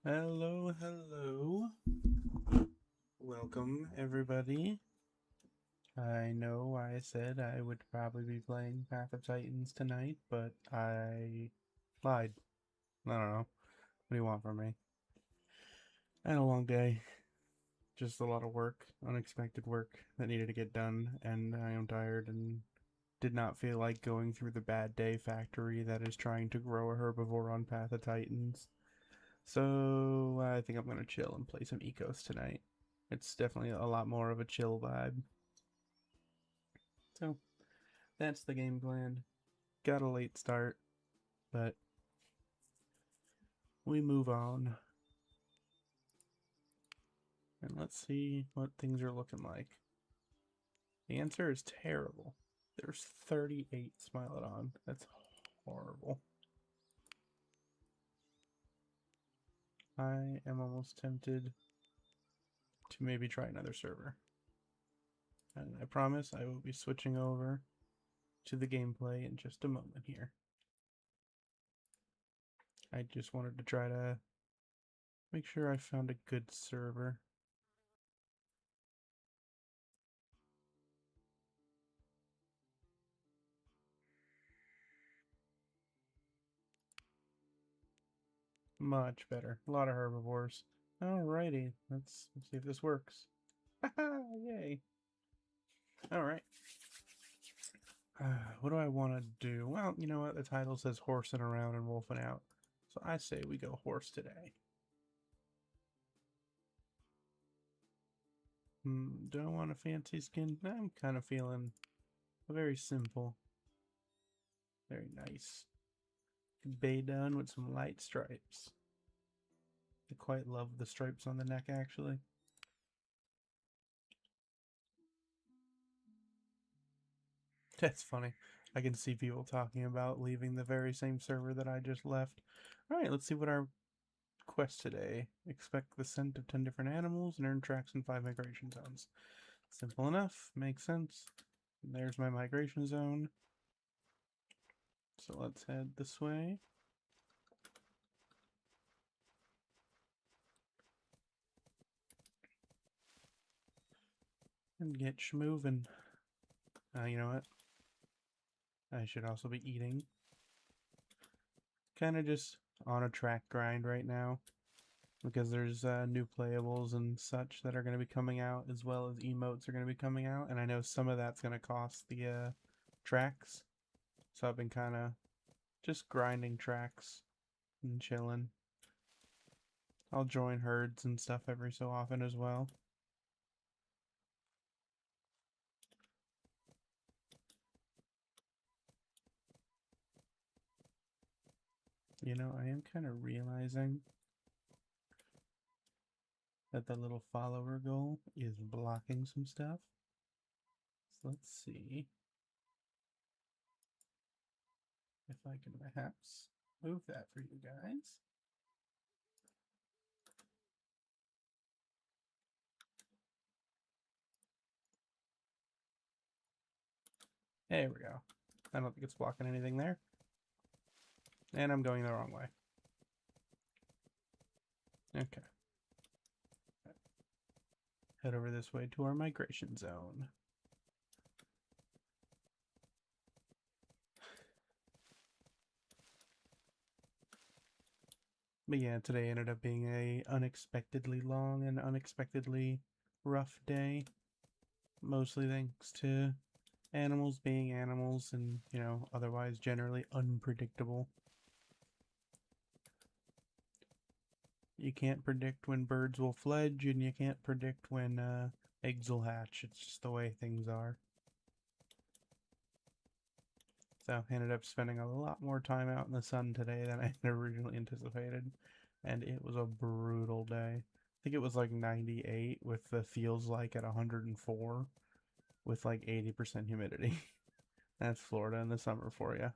Hello, hello. Welcome, everybody. I know I said I would probably be playing Path of Titans tonight, but I lied. I don't know. What do you want from me? I had a long day. Just a lot of work, unexpected work that needed to get done, and I am tired and did not feel like going through the bad day factory that is trying to grow a herbivore on Path of Titans. So I think I'm going to chill and play some Ecos tonight. It's definitely a lot more of a chill vibe. So that's the game plan. Got a late start, but we move on. And let's see what things are looking like. The answer is terrible. There's 38 Smilodon. That's horrible. I am almost tempted to maybe try another server. And I promise I will be switching over to the gameplay in just a moment here. I just wanted to try to make sure I found a good server. Much better. A lot of herbivores. Alrighty, let's see if this works. Yay. Alright. What do I want to do? Well, you know what? The title says horsing around and wolfing out. So I say we go horse today. Do I want a fancy skin? I'm kind of feeling very simple. Very nice. Bay done with some light stripes. I quite love the stripes on the neck, actually. That's funny. I can see people talking about leaving the very same server that I just left. Alright, let's see what our quest today. Expect the scent of 10 different animals and earn tracks in 5 migration zones. Simple enough. Makes sense. There's my migration zone. So let's head this way. And get schmovin'. You know what? I should also be eating. Kind of just on a track grind right now. Because there's new playables and such that are going to be coming out, as well as emotes are going to be coming out. And I know some of that's going to cost the tracks. So I've been kind of just grinding tracks and chilling. I'll join herds and stuff every so often as well. You know, I am kind of realizing that the little follower goal is blocking some stuff. So let's see if I can perhaps move that for you guys. There we go. I don't think it's blocking anything there. And I'm going the wrong way. Okay. Head over this way to our migration zone. But yeah, today ended up being a unexpectedly long and unexpectedly rough day. Mostly thanks to animals being animals and, you know, otherwise generally unpredictable. You can't predict when birds will fledge, and you can't predict when eggs will hatch. It's just the way things are. So I ended up spending a lot more time out in the sun today than I had originally anticipated. And it was a brutal day. I think it was like 98 with the feels like at 104 with like 80% humidity. That's Florida in the summer for you.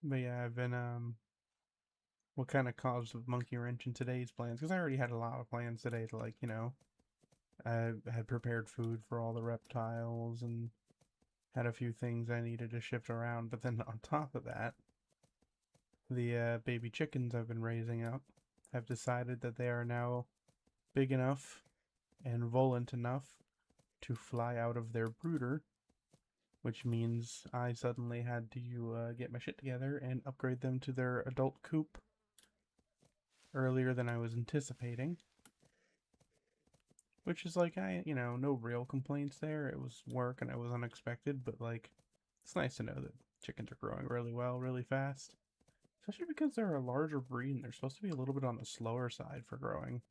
But yeah, I've been what kind of caused the monkey wrench in today's plans? Because I already had a lot of plans today to, like, you know, I had prepared food for all the reptiles and had a few things I needed to shift around. But then on top of that, the baby chickens I've been raising up have decided that they are now big enough and volant enough to fly out of their brooder, which means I suddenly had to get my shit together and upgrade them to their adult coop earlier than I was anticipating. Which is like, no real complaints there. It was work and it was unexpected, but like, it's nice to know that chickens are growing really well, really fast. Especially because they're a larger breed and they're supposed to be a little bit on the slower side for growing.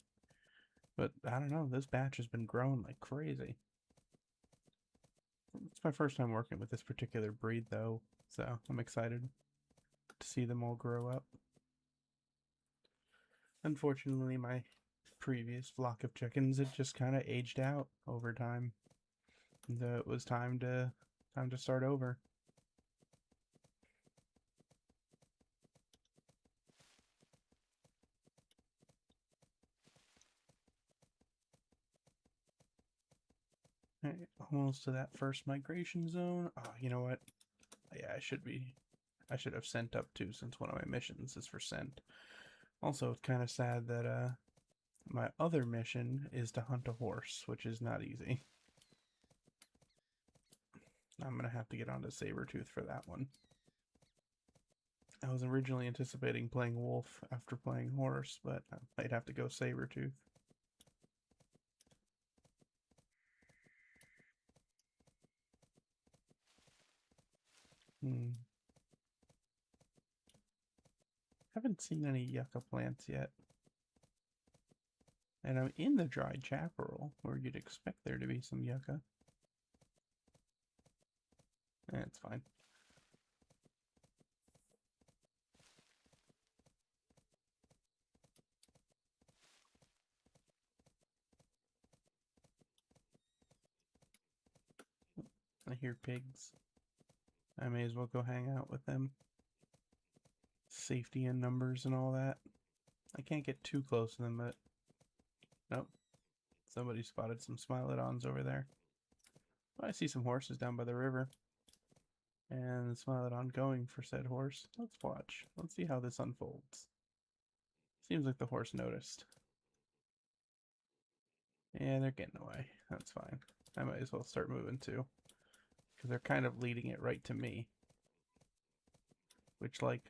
But I don't know, this batch has been growing like crazy. It's my first time working with this particular breed though, so I'm excited to see them all grow up. Unfortunately, my previous flock of chickens had just kind of aged out over time. And it was time to start over. Right, almost to that first migration zone. Oh, you know what? Yeah, I should have sent up too, since one of my missions is for scent. Also, it's kind of sad that my other mission is to hunt a horse, which is not easy. I'm gonna have to get onto Sabretooth for that one. I was originally anticipating playing wolf after playing horse, but I might have to go Sabretooth. Haven't seen any yucca plants yet. And I'm in the dried chaparral, where you'd expect there to be some yucca. It's fine. I hear pigs. I may as well go hang out with them. Safety in numbers and all that. I can't get too close to them, but... Nope. Somebody spotted some Smilodons over there. Oh, I see some horses down by the river. And the Smilodon going for said horse. Let's watch. Let's see how this unfolds. Seems like the horse noticed. Yeah, they're getting away. That's fine. I might as well start moving too. Because they're kind of leading it right to me. Which, like,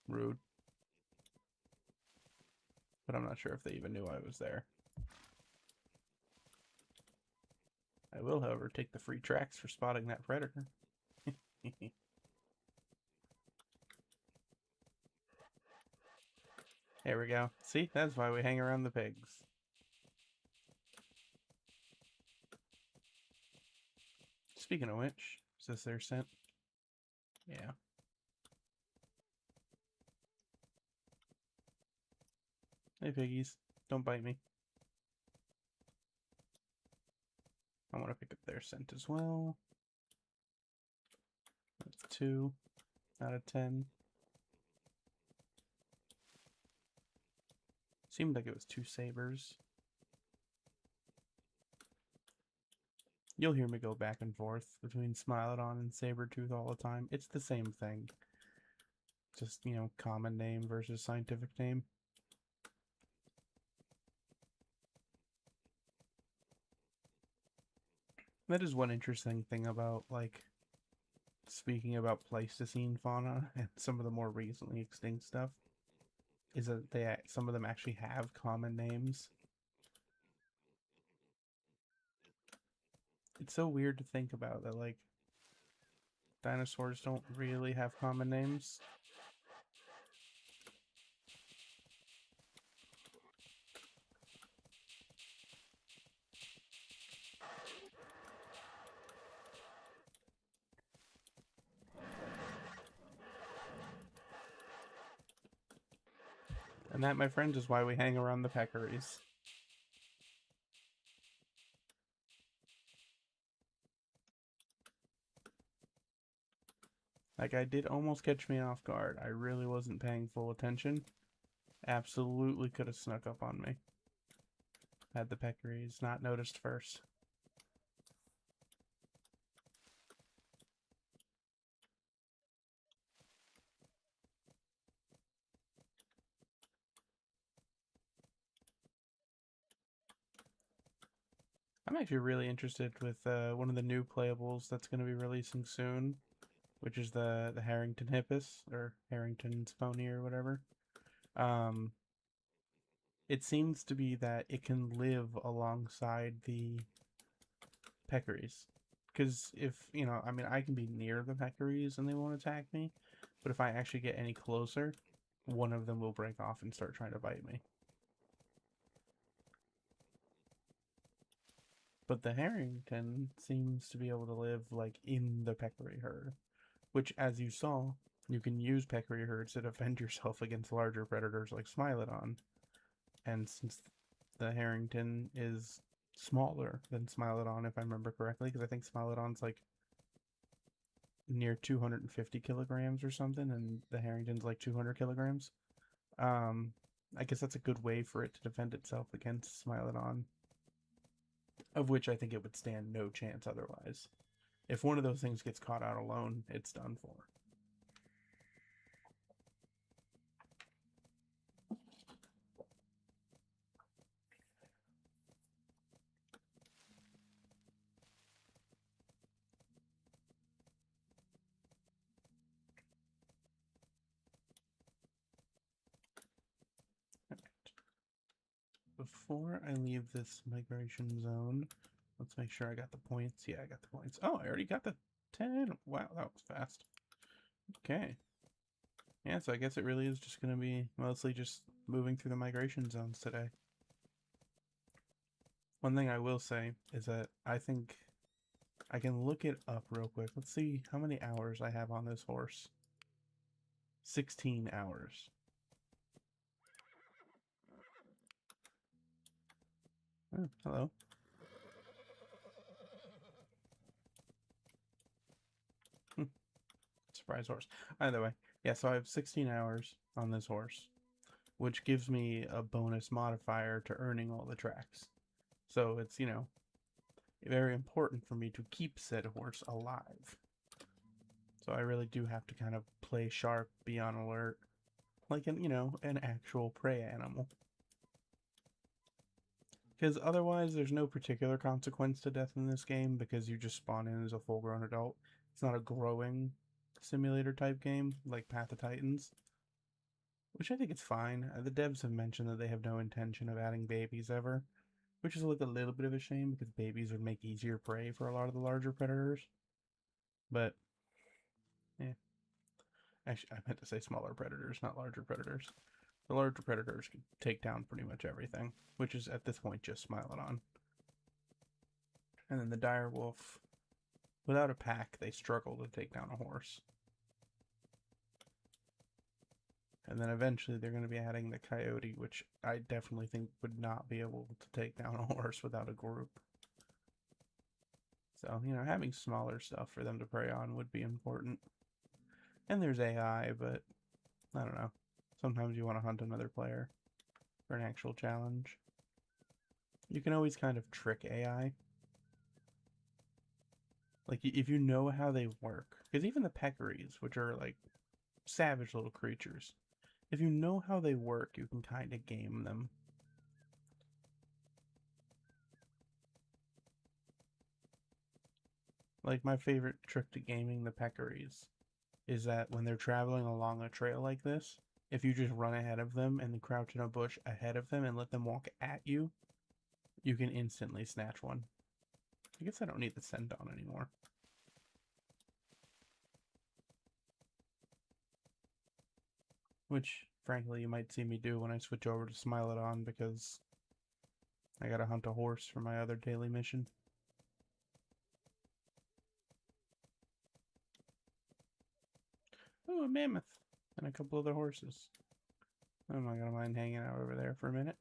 rude. But I'm not sure if they even knew I was there. I will, however, take the free tracks for spotting that predator. There we go. See, that's why we hang around the pigs. Speaking of which, is this their scent? Yeah. Hey, piggies. Don't bite me. I want to pick up their scent as well. That's 2 out of 10. Seemed like it was 2 sabers. You'll hear me go back and forth between Smilodon and Sabretooth all the time. It's the same thing. Just, common name versus scientific name. That is one interesting thing about, like, speaking about Pleistocene fauna and some of the more recently extinct stuff, is that some of them actually have common names. It's so weird to think about that, like, dinosaurs don't really have common names. And that, my friends, is why we hang around the peccaries. Like, I did almost catch me off guard. I really wasn't paying full attention. Absolutely could have snuck up on me. had the peccaries not noticed first. I'm actually really interested with one of the new playables that's going to be releasing soon, which is the Harrington Hippus or Harrington's pony or whatever. Um, it seems to be that it can live alongside the peccaries. Because if, you know, I mean, I can be near the peccaries and they won't attack me, but if I actually get any closer, one of them will break off and start trying to bite me. But the Harrington seems to be able to live, like, in the peccary herd, which, as you saw, you can use peccary herds to defend yourself against larger predators like Smilodon. And since the Harrington is smaller than Smilodon, if I remember correctly, because I think Smilodon's like near 250 kilograms or something, and the Harrington's like 200 kilograms. Um, I guess that's a good way for it to defend itself against Smilodon, of which I think it would stand no chance otherwise. If one of those things gets caught out alone, it's done for. Before I leave this migration zone, let's make sure I got the points. Yeah, I got the points. Oh, I already got the 10. Wow, that was fast. Okay. Yeah, so I guess it really is just going to be mostly just moving through the migration zones today. One thing I will say is that I think I can look it up real quick. Let's see how many hours I have on this horse. 16 hours. Oh, hello. Surprise horse. Either way, yeah, so I have 16 hours on this horse, which gives me a bonus modifier to earning all the tracks. So it's, you know, very important for me to keep said horse alive. So I really do have to kind of play sharp, be on alert, like an, you know, an actual prey animal. Because otherwise, there's no particular consequence to death in this game because you just spawn in as a full-grown adult. It's not a growing simulator type game like Path of Titans, which I think it's fine. The devs have mentioned that they have no intention of adding babies ever, which is like a little bit of a shame because babies would make easier prey for a lot of the larger predators. But, yeah. Actually, I meant to say smaller predators, not larger predators. The larger predators can take down pretty much everything, which is at this point just Smilodon. And then the dire wolf, without a pack, they struggle to take down a horse. And then eventually they're going to be adding the coyote, which I definitely think would not be able to take down a horse without a group. So, you know, having smaller stuff for them to prey on would be important. And there's AI, but I don't know. Sometimes you want to hunt another player for an actual challenge. You can always kind of trick AI. Like, if you know how they work, because even the peccaries, which are like savage little creatures, if you know how they work, you can kind of game them. Like, my favorite trick to gaming the peccaries is that when they're traveling along a trail like this, if you just run ahead of them and then crouch in a bush ahead of them and let them walk at you, you can instantly snatch one. I guess I don't need the scent on anymore. Which, frankly, you might see me do when I switch over to Smilodon because I gotta hunt a horse for my other daily mission. Oh, a mammoth and a couple other horses. I'm not gonna mind hanging out over there for a minute.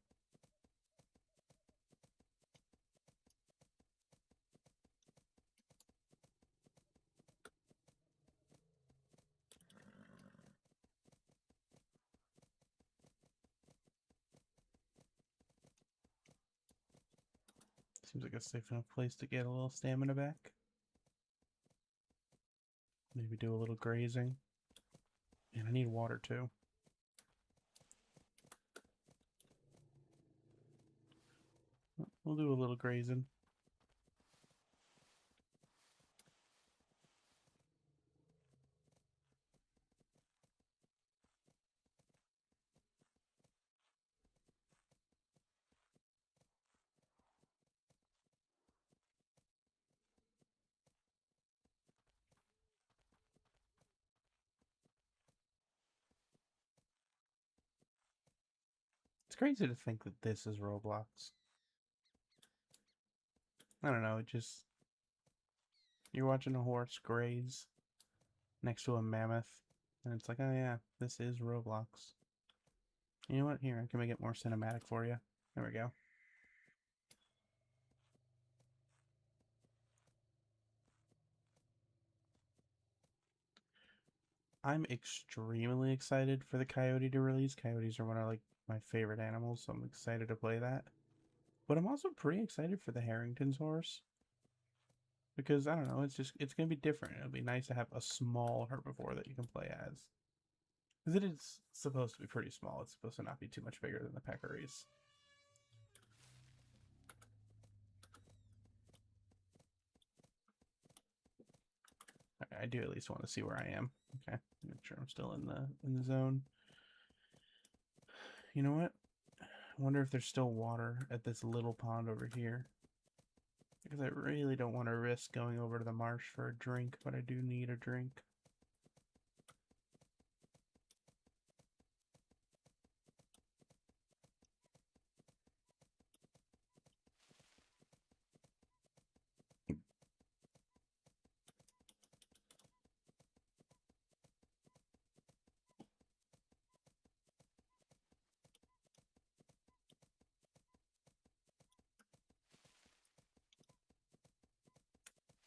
Seems like a safe enough place to get a little stamina back. Maybe do a little grazing. And I need water too. We'll do a little grazing. It's crazy to think that this is Roblox. I don't know, it just... You're watching a horse graze next to a mammoth, and it's like, oh yeah, this is Roblox. You know what? Here, I can make it more cinematic for you. There we go. I'm extremely excited for the coyote to release. Coyotes are one of like my favorite animals, so I'm excited to play that. But I'm also pretty excited for the Harrington's horse. Because I don't know, it's gonna be different. It'll be nice to have a small herbivore that you can play as. Because it is supposed to be pretty small. It's supposed to not be too much bigger than the peccaries. Okay, I do at least want to see where I am. Okay, make sure I'm still in the zone. You know what? I wonder if there's still water at this little pond over here. Because I really don't want to risk going over to the marsh for a drink, but I do need a drink.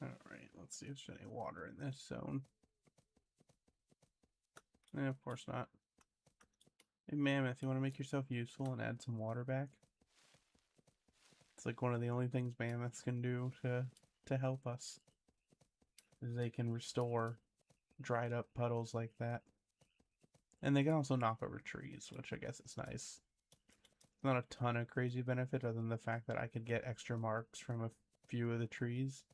Alright, let's see if there's any water in this zone. Of course not. Hey, Mammoth, you want to make yourself useful and add some water back? It's like one of the only things mammoths can do to help us. Is they can restore dried up puddles like that. And they can also knock over trees, which I guess is nice. Not a ton of crazy benefit other than the fact that I could get extra marks from a few of the trees.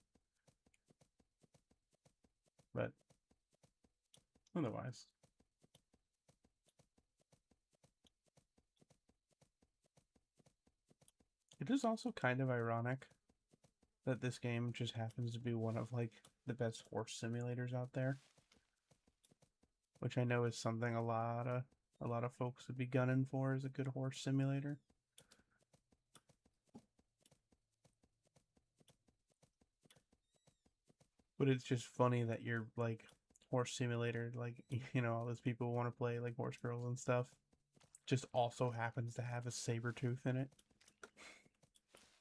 But otherwise. It is also kind of ironic that this game just happens to be one of like the best horse simulators out there. Which I know is something a lot of folks would be gunning for, is a good horse simulator. But it's just funny that you're like horse simulator, like you know, all those people want to play like horse girls and stuff, just also happens to have a saber tooth in it,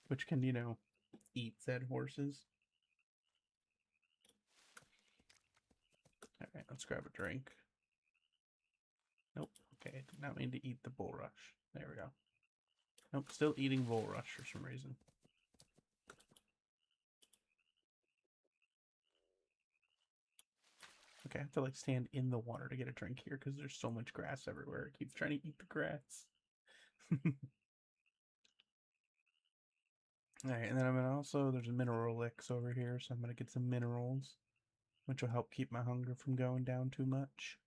which can, you know, eat said horses. All right, let's grab a drink. Nope. Okay, I did not mean to eat the bulrush. There we go. Nope, still eating bulrush for some reason. Okay, I have to like stand in the water to get a drink here because there's so much grass everywhere. It keeps trying to eat the grass. Alright, and then I'm gonna also, there's a mineral licks over here, so I'm gonna get some minerals, which will help keep my hunger from going down too much.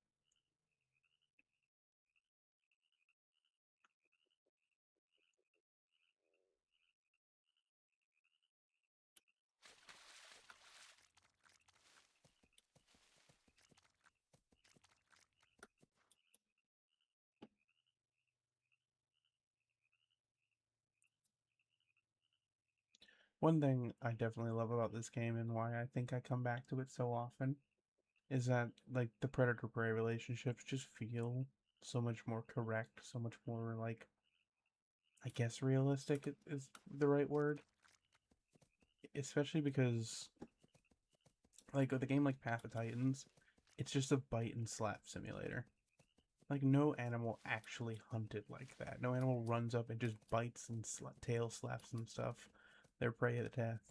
One thing I definitely love about this game and why I think I come back to it so often is that like the predator-prey relationships just feel so much more correct, so much more like, I guess realistic is the right word. Especially because like with a game like Path of Titans, it's just a bite and slap simulator. Like no animal actually hunted like that. No animal runs up and just bites and tail slaps and stuff. their prey at the task.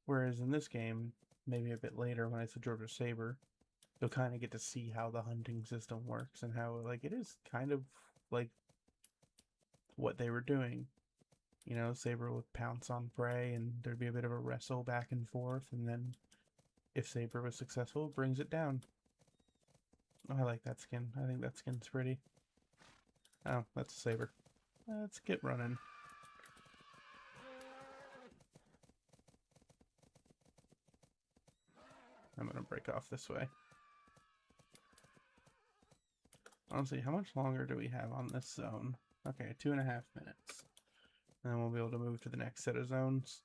Whereas in this game, maybe a bit later when I switch over to Saber, you'll kind of get to see how the hunting system works and how like it is kind of like what they were doing. You know, Saber would pounce on prey and there'd be a bit of a wrestle back and forth, and then if Saber was successful, it brings it down. Oh, I like that skin. I think that skin's pretty. Oh, that's a Saber. Let's get running. I'm gonna break off this way. Honestly, how much longer do we have on this zone? Okay, 2.5 minutes. And then we'll be able to move to the next set of zones.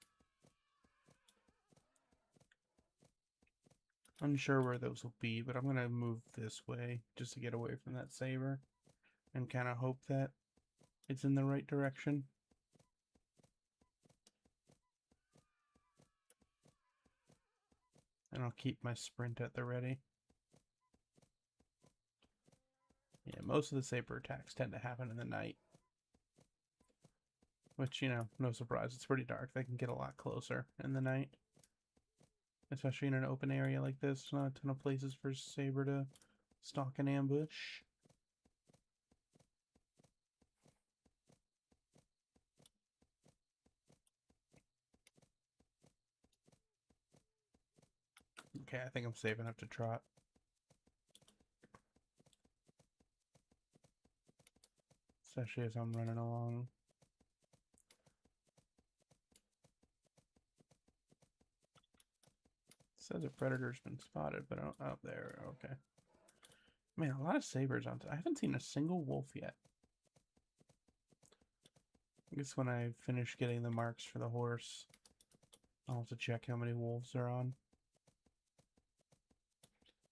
Unsure where those will be, but I'm gonna move this way just to get away from that Saber and kind of hope that it's in the right direction. And I'll keep my sprint at the ready. Yeah, most of the Saber attacks tend to happen in the night. Which, you know, no surprise, it's pretty dark. They can get a lot closer in the night. Especially in an open area like this. Not a ton of places for Saber to stalk and ambush. Okay, I think I'm safe enough to trot. Especially as I'm running along. It says a predator's been spotted, but oh, there, okay. Man, a lot of Sabers on. I haven't seen a single wolf yet. I guess when I finish getting the marks for the horse, I'll have to check how many wolves are on.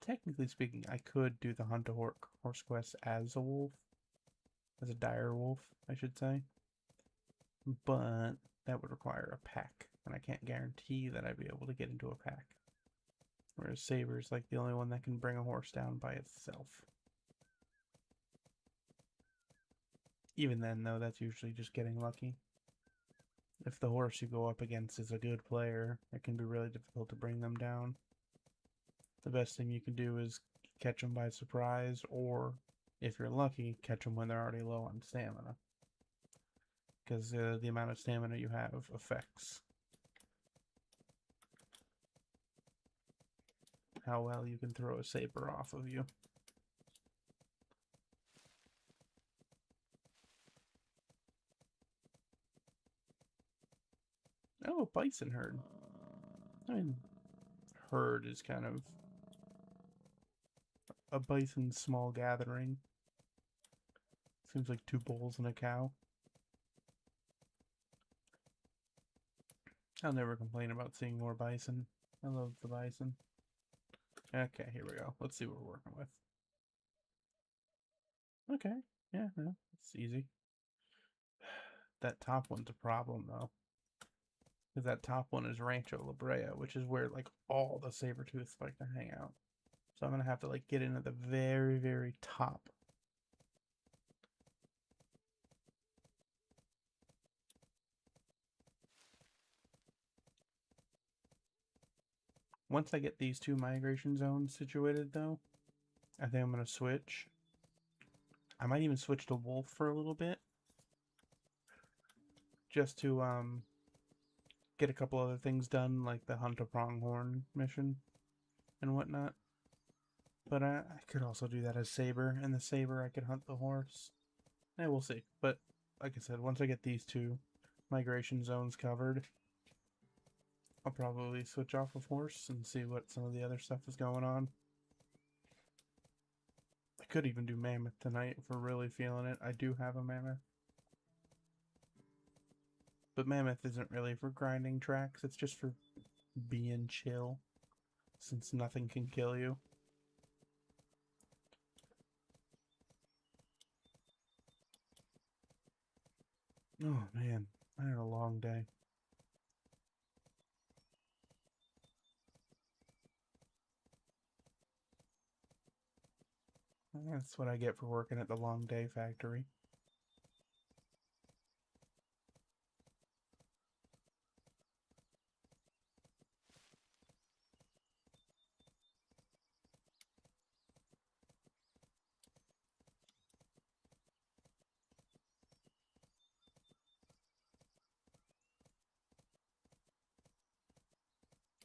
Technically speaking, I could do the hunt a horse quest as a wolf. As a dire wolf, I should say. But that would require a pack, and I can't guarantee that I'd be able to get into a pack. Whereas Saber's like the only one that can bring a horse down by itself. Even then, though, that's usually just getting lucky. If the horse you go up against is a good player, it can be really difficult to bring them down. The best thing you can do is catch them by surprise, or, if you're lucky, catch them when they're already low on stamina. Because the amount of stamina you have affects how well you can throw a Saber off of you. Oh, a bison herd. I mean, herd is kind of a bison small gathering. Seems like 2 bulls and a cow. I'll never complain about seeing more bison. I love the bison. Okay, here we go. Let's see what we're working with. Okay, yeah, no, it's easy. That top one's a problem, though. Because that top one is Rancho La Brea, which is where, like, all the saber-tooths like to hang out. So I'm going to have to, like, get in at the very, very top. Once I get these 2 migration zones situated, though, I think I'm going to switch. I might even switch to wolf for a little bit. Just to, get a couple other things done, like the hunt a pronghorn mission and whatnot. But I could also do that as Saber, and the Saber I could hunt the horse. We'll see. But like I said, once I get these 2 migration zones covered, I'll probably switch off of horse and see what some of the other stuff is going on. I could even do mammoth tonight if we're really feeling it. I do have a mammoth. But mammoth isn't really for grinding tracks, it's just for being chill, since nothing can kill you. Oh man, I had a long day. That's what I get for working at the long day factory.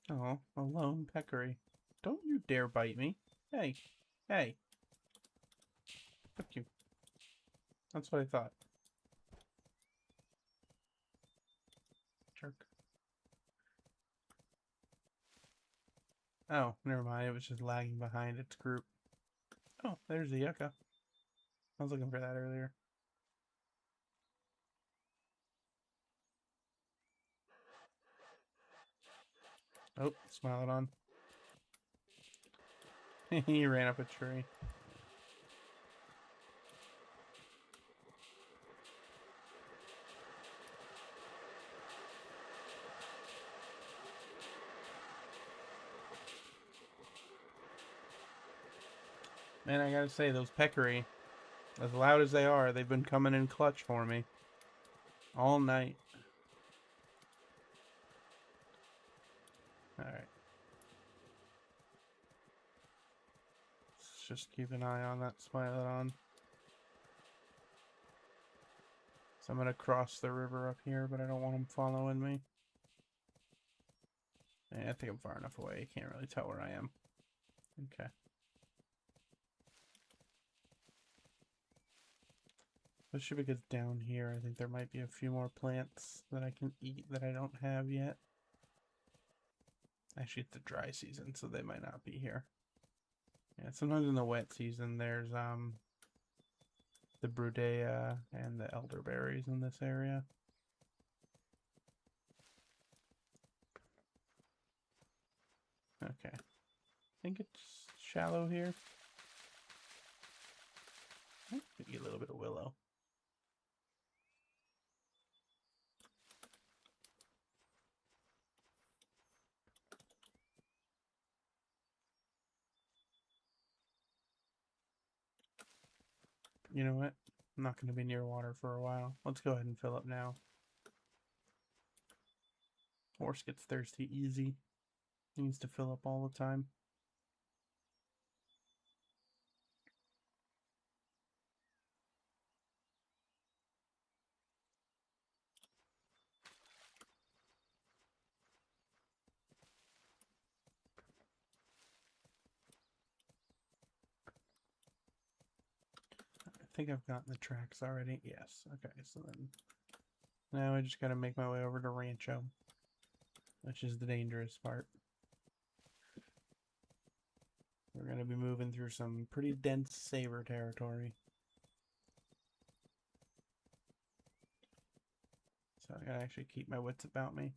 Oh, a lone peccary. Don't you dare bite me. Hey, hey. Fuck you. That's what I thought. Jerk. Oh, never mind. It was just lagging behind its group. Oh, there's the yucca. I was looking for that earlier. Oh, smile it on. He ran up a tree. Man, I gotta say, those peccary, as loud as they are, they've been coming in clutch for me. All night. Alright. Let's just keep an eye on that Smilodon. So I'm gonna cross the river up here, but I don't want him following me. I think I'm far enough away. You can't really tell where I am. Okay. Especially because down here, I think there might be a few more plants that I can eat that I don't have yet. Actually, it's the dry season, so they might not be here. Yeah, sometimes in the wet season, there's the Brea and the elderberries in this area. Okay. I think it's shallow here. Maybe a little bit of willow. You know what? I'm not going to be near water for a while. Let's go ahead and fill up now. Horse gets thirsty easy. He needs to fill up all the time. I think I've gotten the tracks already. Yes. Okay, so then now I just got to make my way over to Rancho, which is the dangerous part. We're going to be moving through some pretty dense saber territory. So I gotta actually keep my wits about me.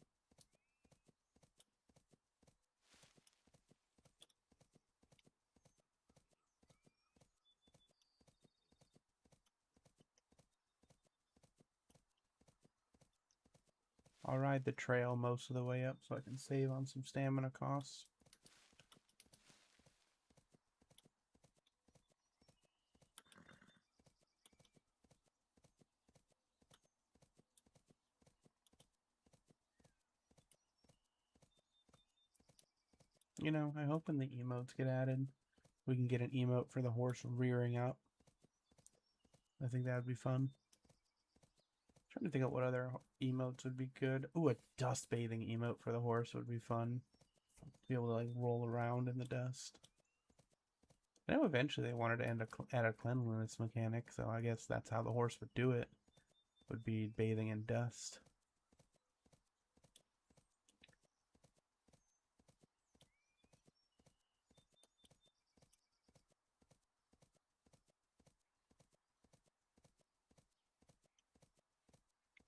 I'll ride the trail most of the way up so I can save on some stamina costs. You know, I hope when the emotes get added, we can get an emote for the horse rearing up. I think that would be fun. Trying to think of what other emotes would be good. Ooh, a dust bathing emote for the horse would be fun. Be able to like roll around in the dust. I know eventually they wanted to add a cleanliness mechanic, so I guess that's how the horse would do it. Would be bathing in dust.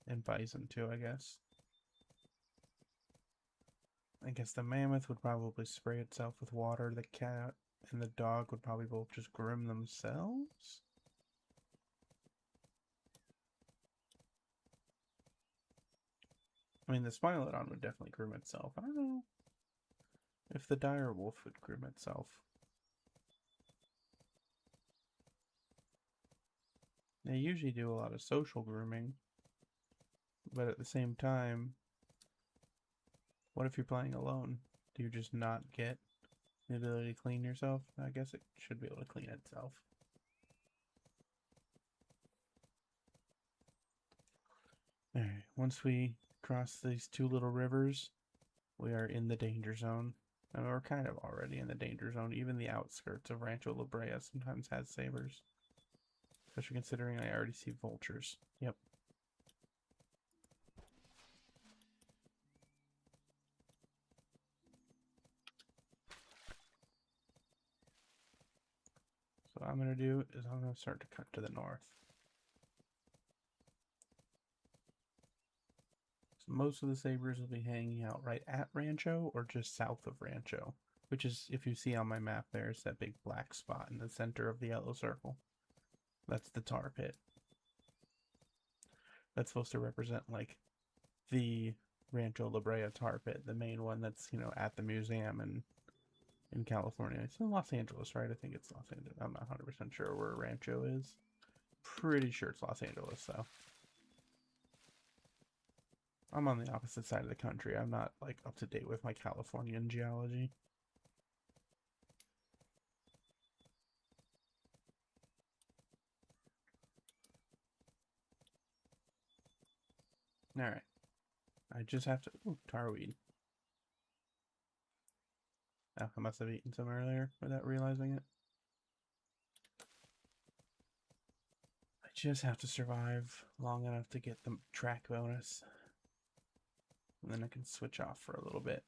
And bison too, I guess. I guess the mammoth would probably spray itself with water. The cat and the dog would probably both just groom themselves. I mean, the Smilodon would definitely groom itself. I don't know if the dire wolf would groom itself. They usually do a lot of social grooming, but at the same time, what if you're playing alone? Do you just not get the ability to clean yourself? I guess it should be able to clean itself. Alright, once we cross these two little rivers, We are in the danger zone. I mean, we're kind of already in the danger zone. Even the outskirts of Rancho La Brea sometimes has sabers. Especially considering I already see vultures. Yep. So what I'm going to do is I'm going to start to cut to the north. So most of the sabers will be hanging out right at Rancho or just south of Rancho. Which is, if you see on my map, there's that big black spot in the center of the yellow circle. That's the tar pit. That's supposed to represent, like, the Rancho La Brea tar pit, the main one that's, you know, at the museum and in California. It's in Los Angeles, right? I think it's Los Angeles. I'm not 100% sure where Rancho is. Pretty sure it's Los Angeles, though. I'm on the opposite side of the country. I'm not, like, up to date with my Californian geology. Alright. I just have to... Ooh, tarweed. Oh, I must have eaten some earlier without realizing it. I just have to survive long enough to get the track bonus. And then I can switch off for a little bit.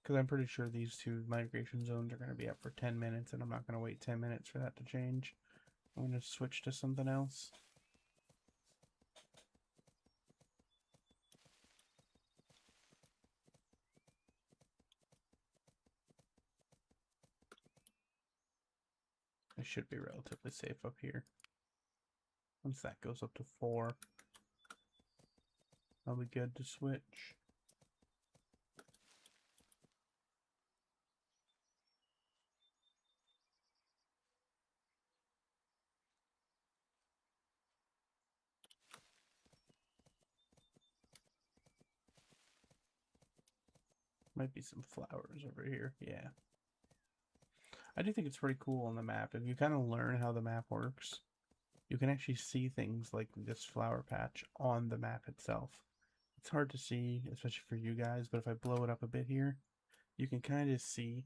Because I'm pretty sure these two migration zones are going to be up for 10 minutes, and I'm not going to wait 10 minutes for that to change. I'm going to switch to something else. I should be relatively safe up here. Once that goes up to 4, I'll be good to switch. Might be some flowers over here. Yeah. I do think it's pretty cool on the map. If you kind of learn how the map works, you can actually see things like this flower patch on the map itself. It's hard to see, especially for you guys, but if I blow it up a bit here, you can kind of see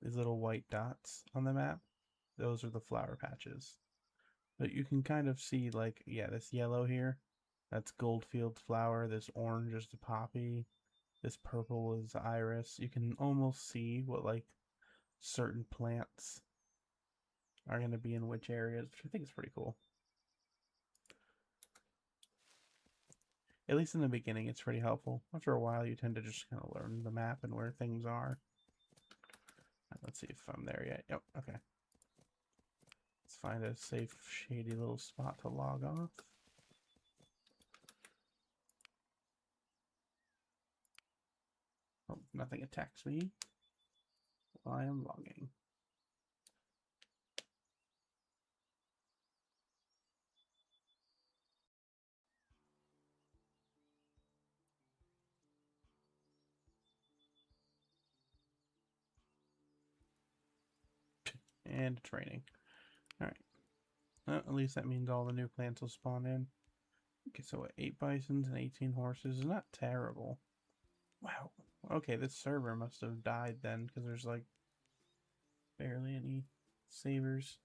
these little white dots on the map. Those are the flower patches. But you can kind of see, like, yeah, this yellow here, that's Goldfield flower. This orange is the poppy. This purple is iris. You can almost see what, like, certain plants are going to be in which areas, which I think is pretty cool. At least in the beginning, it's pretty helpful. After a while, you tend to just kind of learn the map and where things are. Let's see if I'm there yet. Yep, okay. Let's find a safe, shady little spot to log off. Oh, nothing attacks me while I am logging. And it's raining. Alright. Well, at least that means all the new plants will spawn in. Okay, so what, 8 bisons and 18 horses is not terrible. Wow. Okay, this server must have died then, because there's, like, barely any sabers.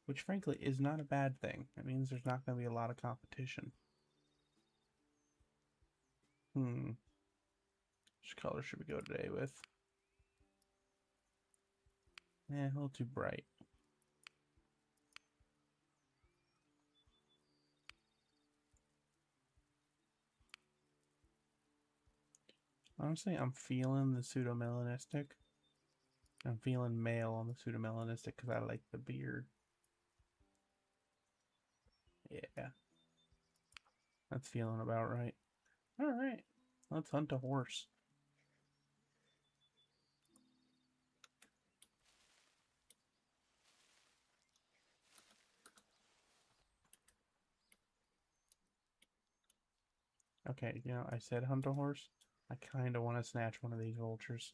Which, frankly, is not a bad thing. It means there's not going to be a lot of competition. Which color should we go today with? A little too bright. Honestly, I'm feeling the pseudo-melanistic. I'm feeling male on the pseudo-melanistic because I like the beard. Yeah. That's feeling about right. Alright. Let's hunt a horse. Okay, you know, I said hunt a horse. I kind of want to snatch one of these vultures.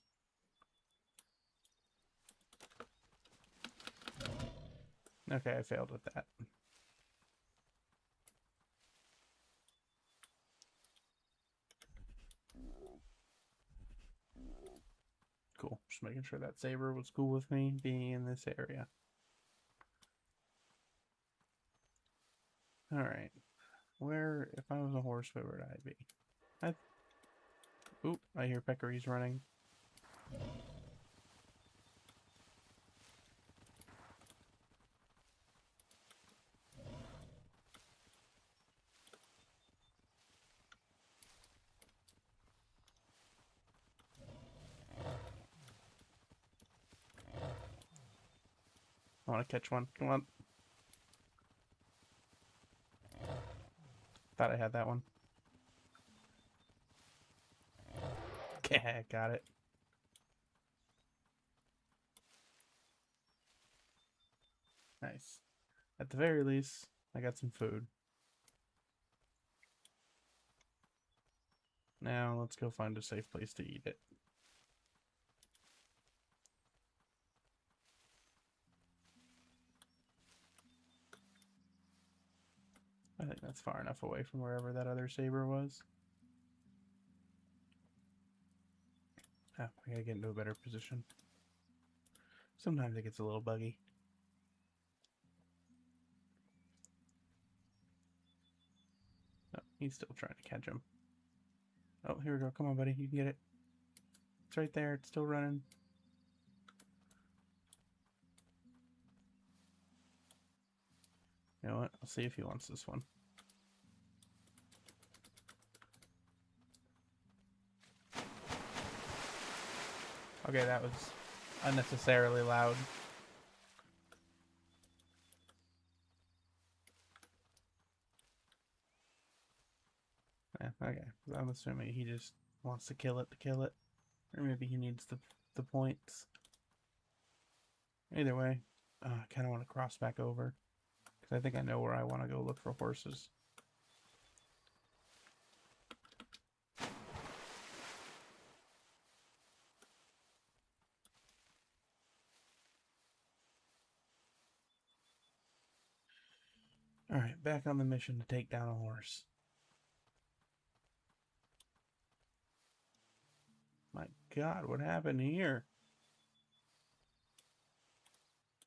Okay, I failed with that. Cool. Just making sure that saber was cool with me being in this area. Alright. Where, if I was a horse, where would I be? Oop, I hear peccaries running. I want to catch one. Come on. Thought I had that one. Okay, got it. Nice. At the very least, I got some food. Now let's go find a safe place to eat it. I think that's far enough away from wherever that other saber was. Ah, I gotta get into a better position. Sometimes it gets a little buggy. Oh, he's still trying to catch him. Oh, here we go. Come on, buddy. You can get it. It's right there. It's still running. You know what? I'll see if he wants this one. Okay, that was unnecessarily loud. Yeah, okay. I'm assuming he just wants to kill it. Or maybe he needs the points. Either way, I kind of want to cross back over. Because I think I know where I want to go look for horses. Alright, back on the mission to take down a horse. My god, what happened here?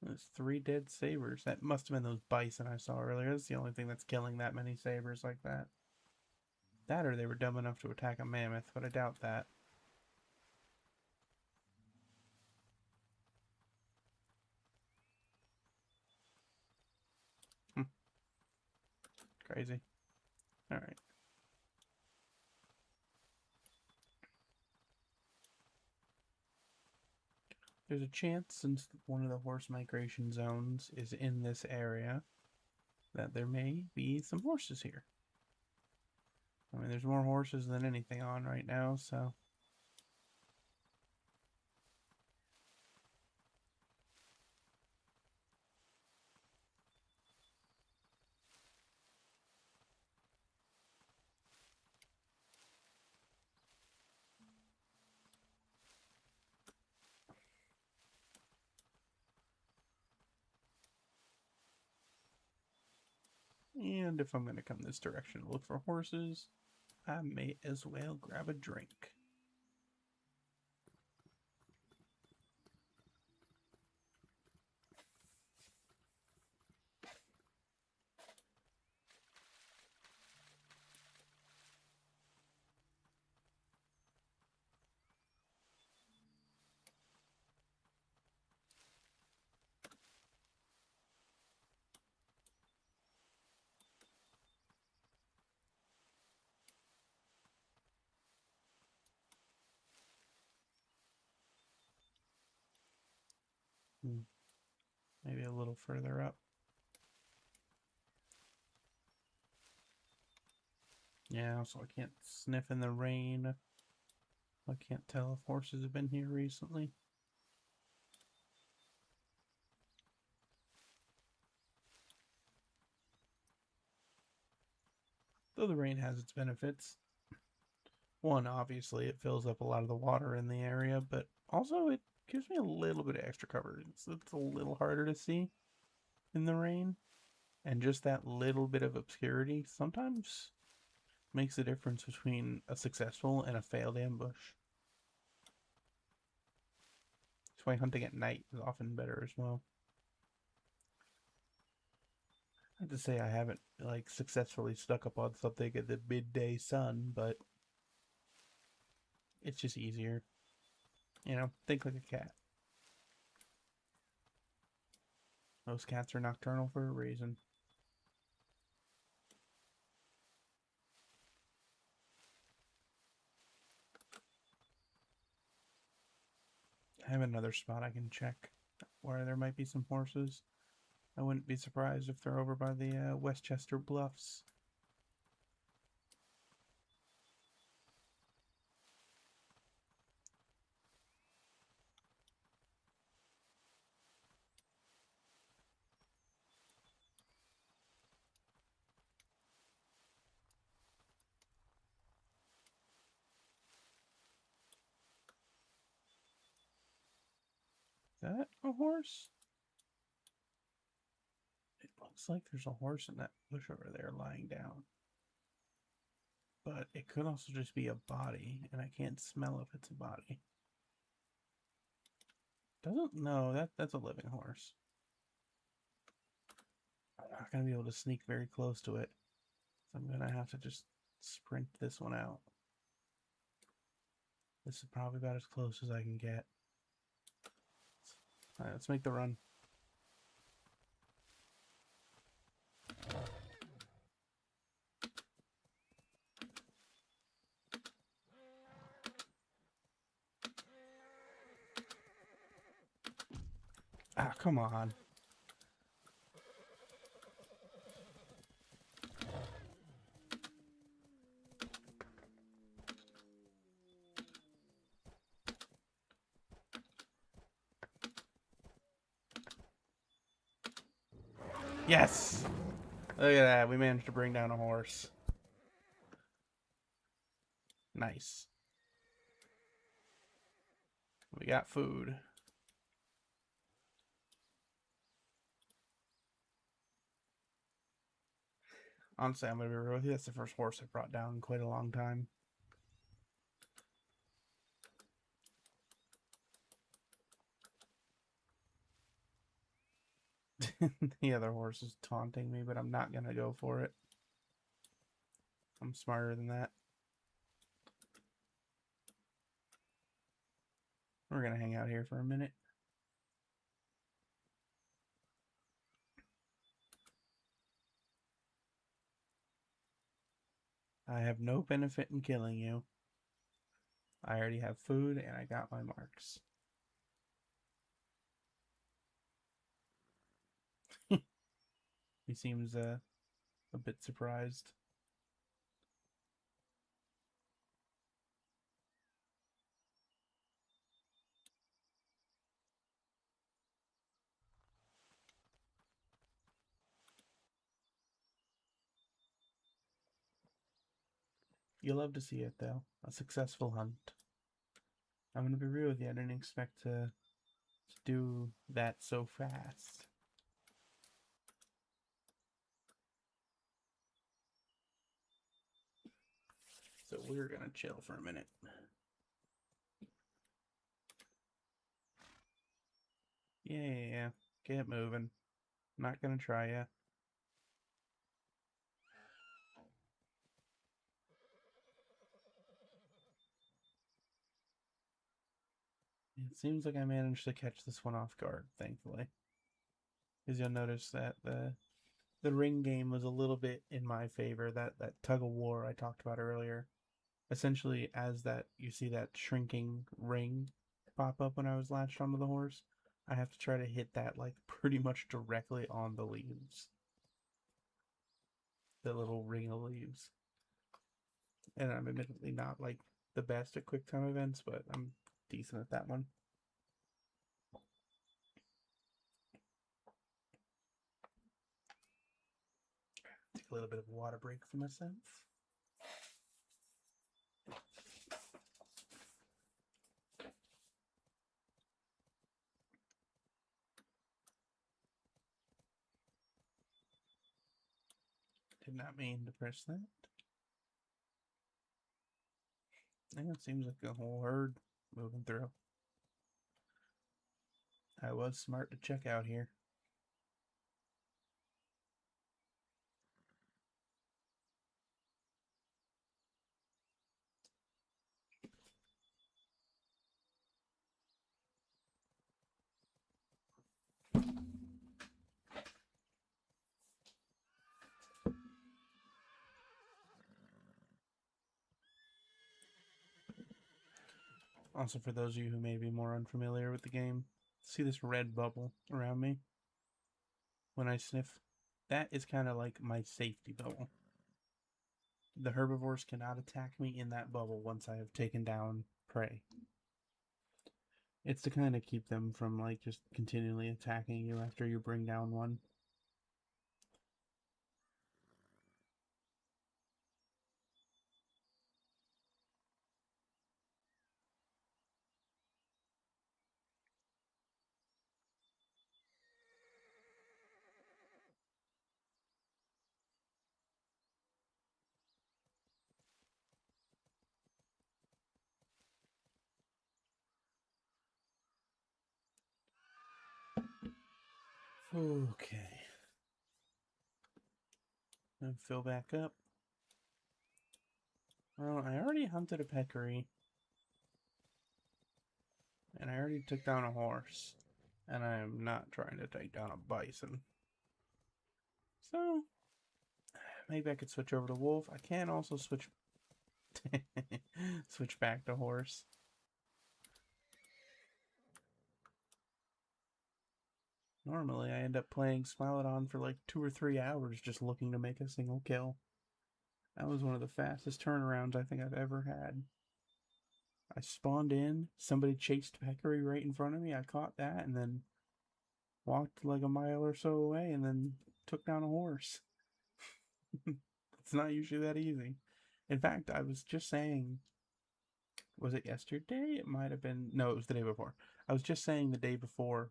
There's 3 dead sabers. That must have been those bison I saw earlier. That's the only thing that's killing that many sabers like that. That or they were dumb enough to attack a mammoth, but I doubt that. Crazy. Alright. There's a chance, since one of the horse migration zones is in this area, that there may be some horses here. I mean, there's more horses than anything on right now, so... And if I'm going to come this direction to look for horses, I may as well grab a drink. Maybe a little further up. Yeah, so I can't sniff in the rain. I can't tell if horses have been here recently. Though the rain has its benefits. One, obviously, it fills up a lot of the water in the area, but also it gives me a little bit of extra cover. It's a little harder to see in the rain. And just that little bit of obscurity sometimes makes the difference between a successful and a failed ambush. That's why hunting at night is often better as well. I have to say I haven't like successfully stuck up on something in the midday sun, but it's just easier. You know, think like a cat. Most cats are nocturnal for a reason. I have another spot I can check where there might be some horses. I wouldn't be surprised if they're over by the Westchester Bluffs. Is that a horse? It looks like there's a horse in that bush over there lying down. But it could also just be a body, and I can't smell if it's a body. Doesn't know that's a living horse. I'm not gonna be able to sneak very close to it, so I'm gonna have to just sprint this one out. This is probably about as close as I can get. All right, let's make the run. Ah, come on. Yes! Look at that. We managed to bring down a horse. Nice. We got food. Honestly, I'm gonna be real with you. That's the first horse I brought down in quite a long time. The other horse is taunting me, but I'm not gonna go for it. I'm smarter than that. We're gonna hang out here for a minute. I have no benefit in killing you. I already have food and I got my marks. He seems a bit surprised. You love to see it though. A successful hunt. I'm gonna be real with you. I didn't expect to do that so fast. So we're gonna chill for a minute. Yeah. Get moving. Not gonna try ya. It seems like I managed to catch this one off guard, thankfully. Because you'll notice that the ring game was a little bit in my favor. That tug of war I talked about earlier. Essentially, as that you see that shrinking ring pop up when I was latched onto the horse, I have to try to hit that like pretty much directly on the leaves. The little ring of leaves. And I'm admittedly not like the best at quick time events, but I'm decent at that one. Take a little bit of a water break for myself. Did not mean to press that. Yeah, it seems like a whole herd moving through. I was smart to check out here. Also, for those of you who may be more unfamiliar with the game, see this red bubble around me when I sniff? That is kind of like my safety bubble. The herbivores cannot attack me in that bubble once I have taken down prey. It's to kind of keep them from like just continually attacking you after you bring down one. Okay. And fill back up. Well, I already hunted a peccary. And I already took down a horse. And I am not trying to take down a bison. So, maybe I could switch over to wolf. I can also switch switch back to horse. Normally, I end up playing Smilodon for like 2 or 3 hours just looking to make a single kill. That was one of the fastest turnarounds I think I've ever had. I spawned in, somebody chased peccary right in front of me, I caught that, and then walked like a mile or so away and then took down a horse. It's not usually that easy. In fact, I was just saying, was it yesterday? It might have been, no, it was the day before. I was just saying the day before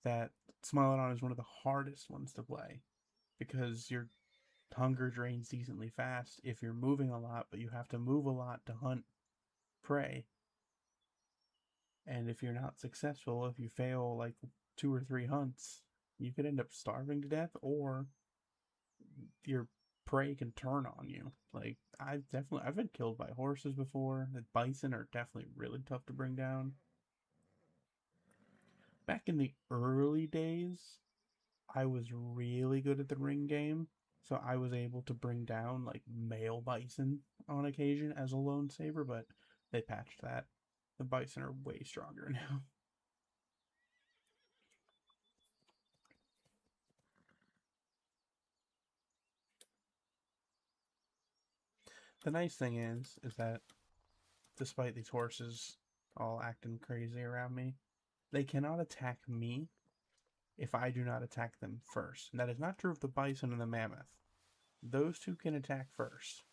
that Smilodon is one of the hardest ones to play because your hunger drains decently fast if you're moving a lot, but you have to move a lot to hunt prey. And if you're not successful, if you fail like 2 or 3 hunts, you could end up starving to death, or your prey can turn on you. Like I've been killed by horses before. The bison are definitely really tough to bring down. Back in the early days, I was really good at the ring game, so I was able to bring down like male bison on occasion as a lone saber, but they patched that. The bison are way stronger now. The nice thing is that despite these horses all acting crazy around me, they cannot attack me if I do not attack them first. And that is not true of the bison and the mammoth. Those two can attack first.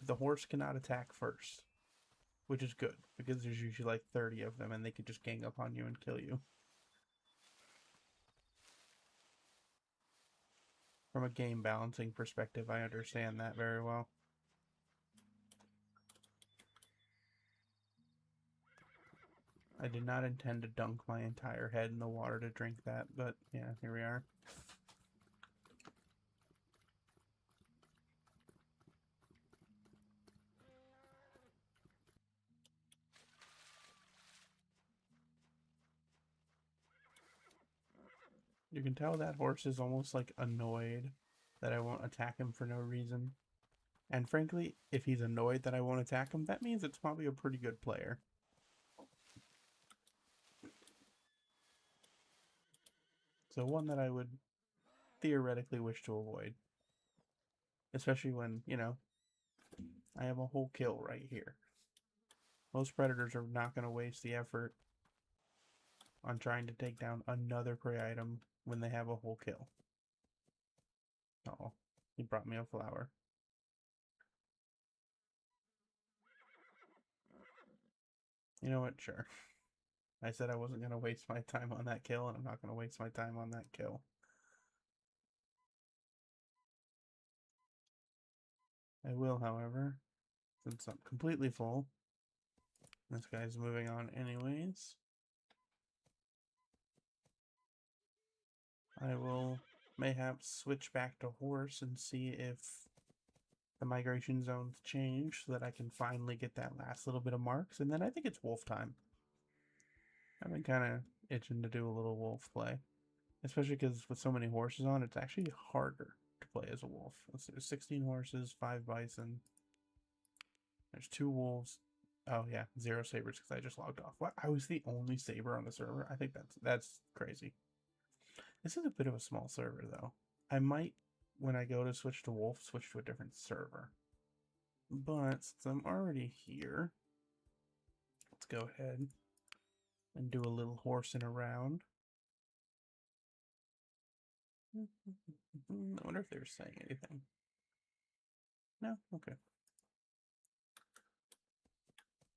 The horse cannot attack first, which is good because there's usually like 30 of them and they could just gang up on you and kill you. From a game balancing perspective, I understand that very well. I did not intend to dunk my entire head in the water to drink that, but yeah, here we are. You can tell that horse is almost like annoyed that I won't attack him for no reason. And frankly, if he's annoyed that I won't attack him, that means it's probably a pretty good player. So one that I would theoretically wish to avoid. Especially when, you know, I have a whole kill right here. Most predators are not going to waste the effort on trying to take down another prey item when they have a whole kill. Oh, he brought me a flower. You know what? Sure. I said I wasn't going to waste my time on that kill, and I'm not going to waste my time on that kill. I will, however, since I'm completely full. This guy's moving on anyways. I will mayhaps switch back to horse and see if the migration zones change so that I can finally get that last little bit of marks, and then I think it's wolf time. I've been kind of itching to do a little wolf play, especially because with so many horses on, it's actually harder to play as a wolf. Let's see, there's 16 horses, 5 bison. There's 2 wolves. Oh yeah, 0 sabers because I just logged off. What? I was the only saber on the server. I think that's crazy. This is a bit of a small server though. I might, when I go to switch to wolf, switch to a different server. But since I'm already here, let's go ahead and do a little horsing around. I wonder if they're saying anything. No? Okay.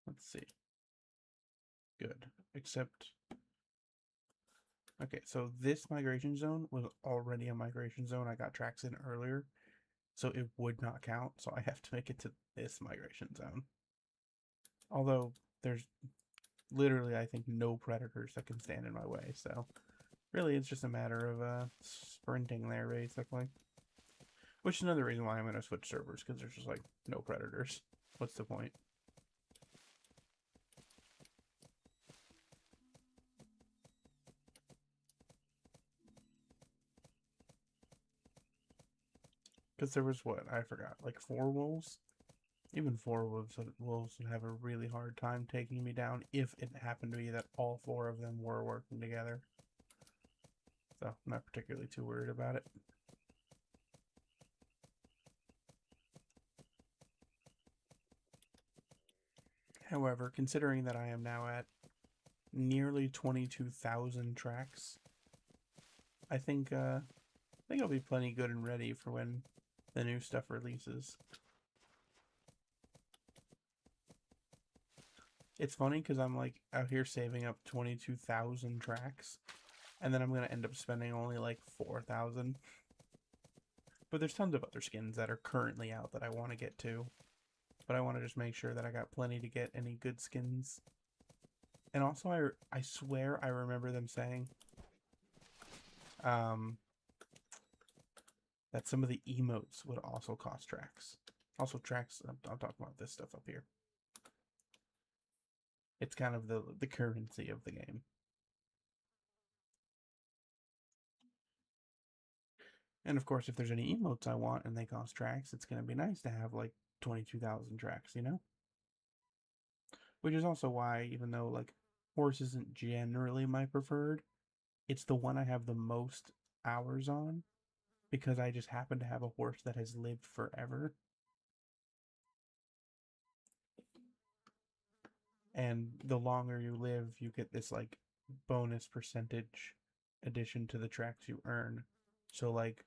Let's see. Good. Except, okay, so this migration zone was already a migration zone. I got tracks in earlier, so it would not count. So I have to make it to this migration zone. Although there's literally, I think, no predators that can stand in my way. So really, it's just a matter of sprinting there, basically. Which is another reason why I'm going to switch servers, because there's just, like, no predators. What's the point? Because there was, what, I forgot, like 4 wolves? Even 4 wolves would have a really hard time taking me down if it happened to be that all 4 of them were working together. So, I'm not particularly too worried about it. However, considering that I am now at nearly 22,000 tracks, I think I'll be plenty good and ready for when the new stuff releases. It's funny because I'm like out here saving up 22,000 tracks, and then I'm going to end up spending only like 4,000. But there's tons of other skins that are currently out that I want to get to. But I want to just make sure that I got plenty to get any good skins. And also, I swear I remember them saying that some of the emotes would also cost tracks. Also tracks, I'm talking about this stuff up here. It's kind of the currency of the game. And of course, if there's any emotes I want and they cost tracks, it's going to be nice to have like 22,000 tracks, you know? Which is also why, even though like horse isn't generally my preferred, it's the one I have the most hours on because I just happen to have a horse that has lived forever. And the longer you live, you get this like bonus percentage addition to the tracks you earn. So like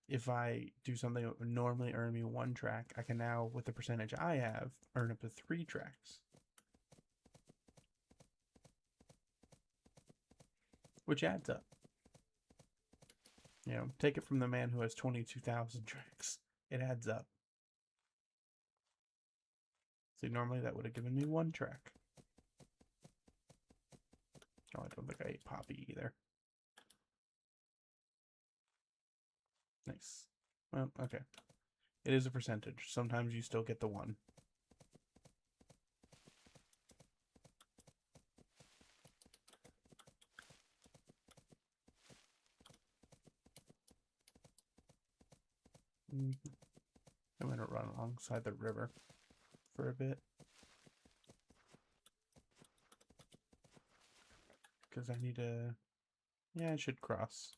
if I do something that would normally earn me 1 track, I can now, with the percentage I have, earn up to 3 tracks. Which adds up. You know, take it from the man who has 22,000 tracks. It adds up. See, normally that would have given me 1 track. Oh, I don't think I ate Poppy either. Nice. Well, okay. It is a percentage. Sometimes you still get the 1. I'm going to run alongside the river for a bit. Because I need to... Yeah, I should cross.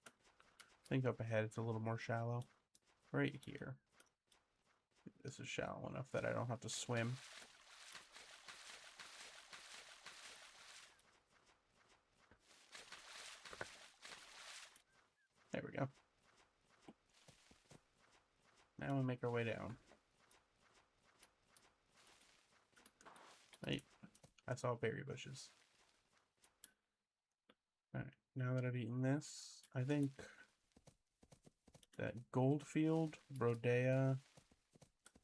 I think up ahead it's a little more shallow. Right here. This is shallow enough that I don't have to swim. There we go. Now we make our way down. Right. I saw berry bushes. Alright, now that I've eaten this, I think that Goldfield, Brodea,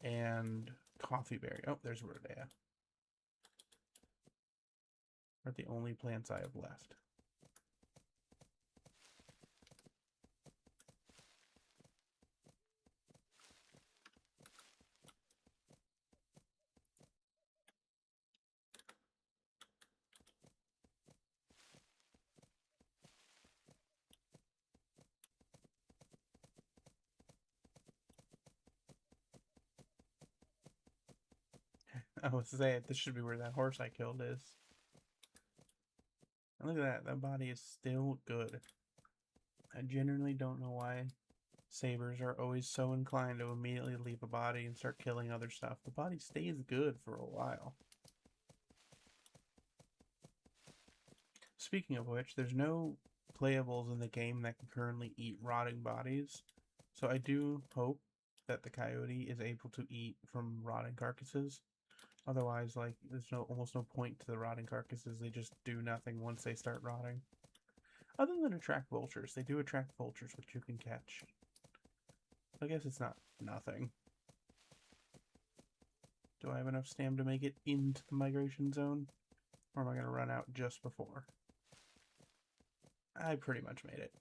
and Coffeeberry. Oh, there's Brodea. Are the only plants I have left. I was saying, this should be where that horse I killed is. And look at that. That body is still good. I genuinely don't know why sabers are always so inclined to immediately leave a body and start killing other stuff. The body stays good for a while. Speaking of which, there's no playables in the game that can currently eat rotting bodies. So I do hope that the coyote is able to eat from rotting carcasses. Otherwise, like, there's almost no point to the rotting carcasses. They just do nothing once they start rotting. Other than attract vultures. They do attract vultures, which you can catch. I guess it's not nothing. Do I have enough stam to make it into the migration zone? Or am I going to run out just before? I pretty much made it.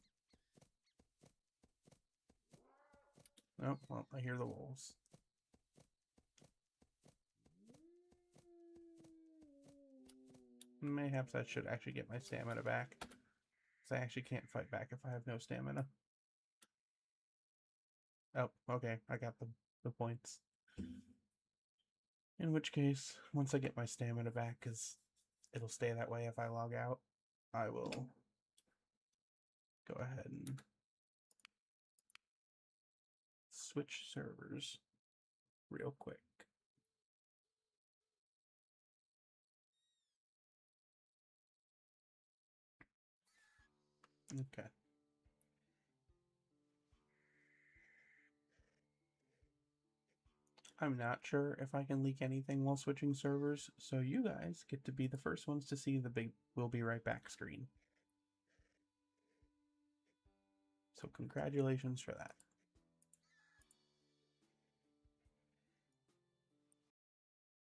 Oh, well, I hear the wolves. Mayhaps I should actually get my stamina back. Because I actually can't fight back if I have no stamina. Oh, okay, I got the points. In which case, once I get my stamina back, because it'll stay that way if I log out, I will go ahead and switch servers real quick. Okay. I'm not sure if I can leak anything while switching servers, so you guys get to be the first ones to see the big "we'll be right back" screen. So congratulations for that.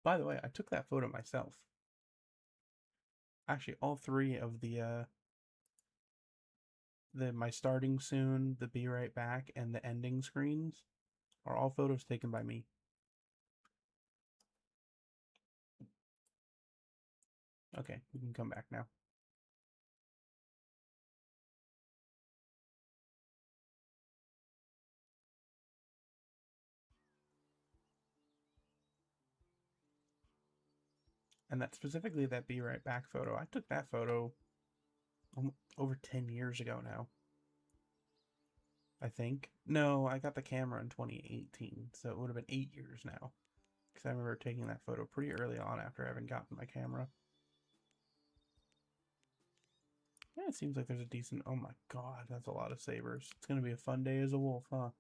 By the way, I took that photo myself. Actually, all three of the my starting soon, the be right back, and the ending screens are all photos taken by me. Okay, we can come back now. And that specifically that be right back photo. I took that photo over 10 years ago now. I think. No, I got the camera in 2018, so it would have been 8 years now. Because I remember taking that photo pretty early on after having gotten my camera. Yeah, it seems like there's a decent... Oh my god, that's a lot of sabers. It's going to be a fun day as a wolf, huh?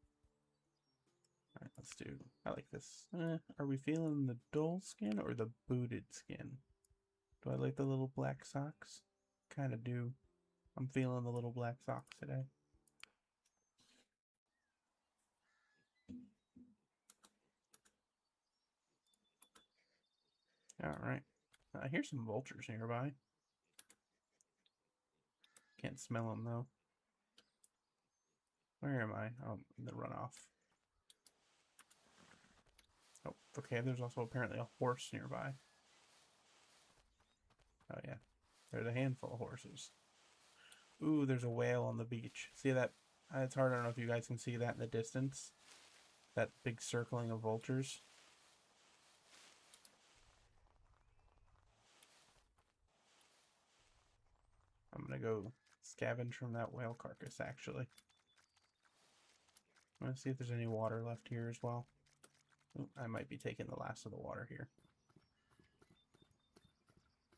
Alright, let's do... I like this. Are we feeling the dull skin or the booted skin? Do I like the little black socks? Kind of do. I'm feeling the little black socks today. Alright. I hear some vultures nearby. Can't smell them, though. Where am I? Oh, in the runoff. Oh, okay, there's also apparently a horse nearby. Oh, yeah. There's a handful of horses. Ooh, there's a whale on the beach. See that? It's hard. I don't know if you guys can see that in the distance. That big circling of vultures. I'm going to go scavenge from that whale carcass, actually. I'm going to see if there's any water left here as well. Ooh, I might be taking the last of the water here.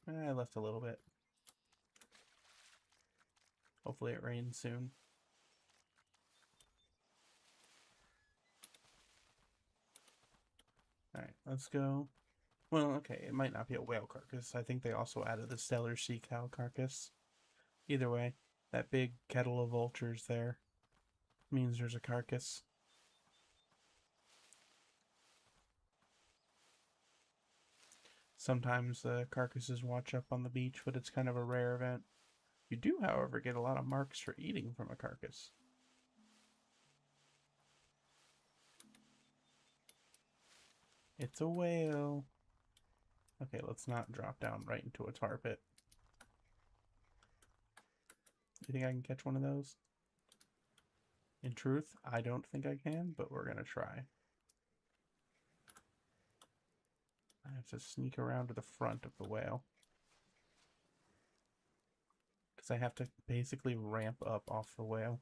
I left a little bit. Hopefully it rains soon. Alright, let's go. Well, okay, it might not be a whale carcass. I think they also added the stellar sea cow carcass. Either way, that big kettle of vultures there means there's a carcass. Sometimes carcasses watch up on the beach, but it's kind of a rare event. You do, however, get a lot of marks for eating from a carcass. It's a whale. Okay, let's not drop down right into a tar pit. You think I can catch one of those? In truth, I don't think I can, but we're going to try. I have to sneak around to the front of the whale. Because I have to basically ramp up off the whale.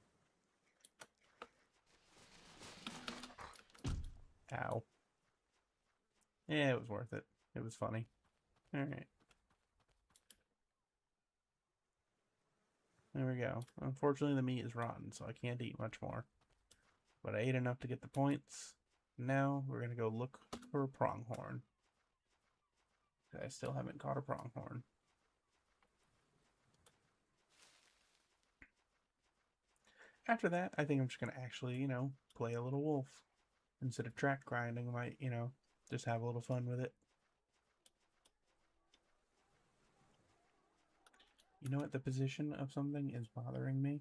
Ow. Yeah, it was worth it. It was funny. Alright. There we go. Unfortunately, the meat is rotten, so I can't eat much more. But I ate enough to get the points. Now we're going to go look for a pronghorn. I still haven't caught a pronghorn. After that, I think I'm just going to actually, play a little wolf. Instead of track grinding, I might, just have a little fun with it. You know what? The position of something is bothering me.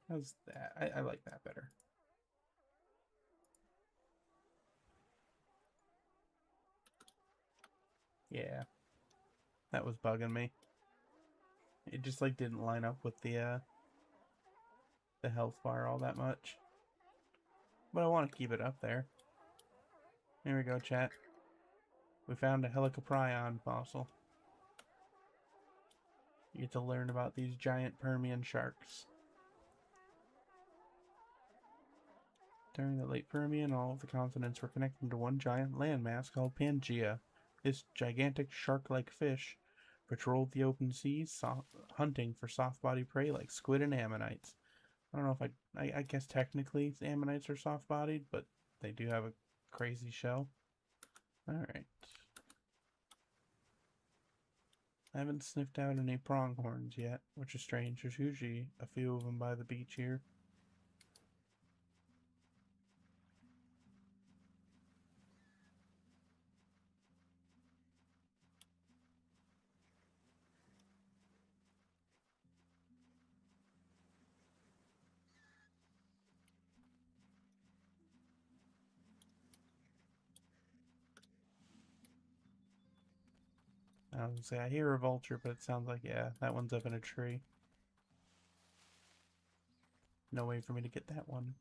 How's that? I like that better. Yeah. That was bugging me. It just like didn't line up with the health bar all that much. But I want to keep it up there. Here we go, chat. We found a helicoprion fossil. You get to learn about these giant Permian sharks. During the late Permian, all of the continents were connected into one giant landmass called Pangaea. This gigantic shark-like fish patrolled the open seas, hunting for soft-bodied prey like squid and ammonites. I don't know if I guess technically ammonites are soft-bodied, but they do have a crazy shell. Alright. I haven't sniffed out any pronghorns yet, which is strange. There's usually a few of them by the beach here. I was gonna say, I hear a vulture, but it sounds like, yeah, that one's up in a tree. No way for me to get that one.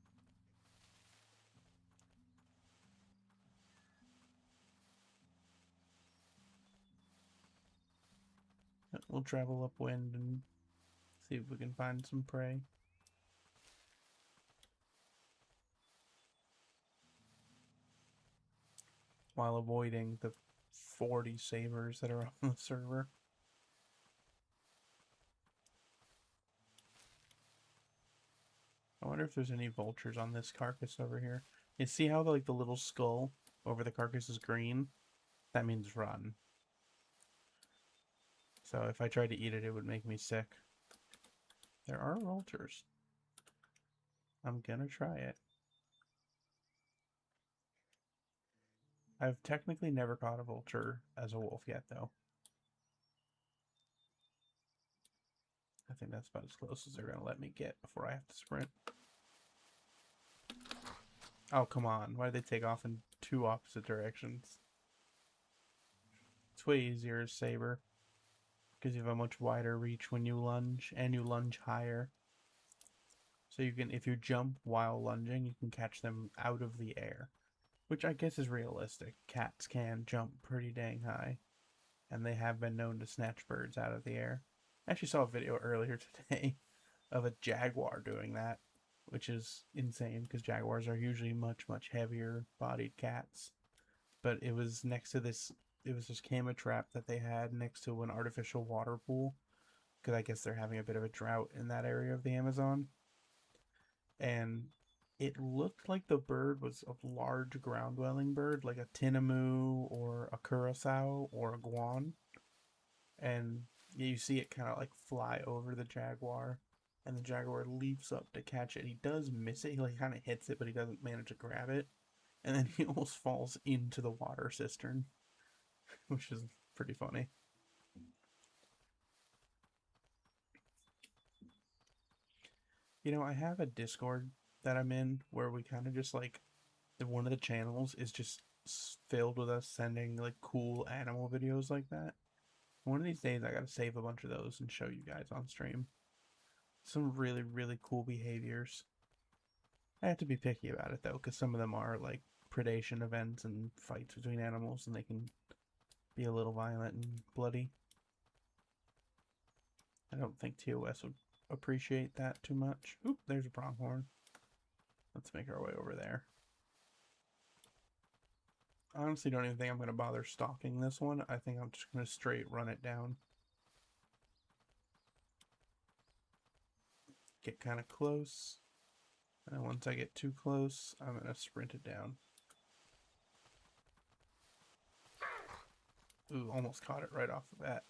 We'll travel upwind and see if we can find some prey. While avoiding the 40 sabers that are on the server. I wonder if there's any vultures on this carcass over here. You see how the little skull over the carcass is green? That means rotten. So if I tried to eat it, it would make me sick. There are vultures. I'm gonna try it. I've technically never caught a vulture as a wolf yet, though. I think that's about as close as they're gonna let me get before I have to sprint. Oh, come on. Why did they take off in two opposite directions? It's way easier as saber. Because you have a much wider reach when you lunge, and you lunge higher. So you can, if you jump while lunging, you can catch them out of the air. Which I guess is realistic. Cats can jump pretty dang high. And they have been known to snatch birds out of the air. I actually saw a video earlier today of a jaguar doing that, which is insane because jaguars are usually much, much heavier bodied cats. But it was next to this, it was this camera trap that they had next to an artificial water pool because I guess they're having a bit of a drought in that area of the Amazon. And it looked like the bird was a large ground-dwelling bird, like a tinamou or a curassow or a guan. And you see it kind of like fly over the jaguar, and the jaguar leaps up to catch it. He does miss it. He like kind of hits it, but he doesn't manage to grab it. And then he almost falls into the water cistern, which is pretty funny. You know, I have a Discord that I'm in where we kind of just like, one of the channels is just filled with us sending like cool animal videos like that. One of these days I gotta save a bunch of those and show you guys on stream. Some really, really cool behaviors. I have to be picky about it though, because some of them are like predation events and fights between animals, and they can be a little violent and bloody. I don't think TOS would appreciate that too much. Oop, there's a pronghorn. Let's make our way over there. I honestly don't even think I'm going to bother stalking this one. I think I'm just going to straight run it down. Get kind of close. And once I get too close, I'm going to sprint it down. Ooh, almost caught it right off the bat.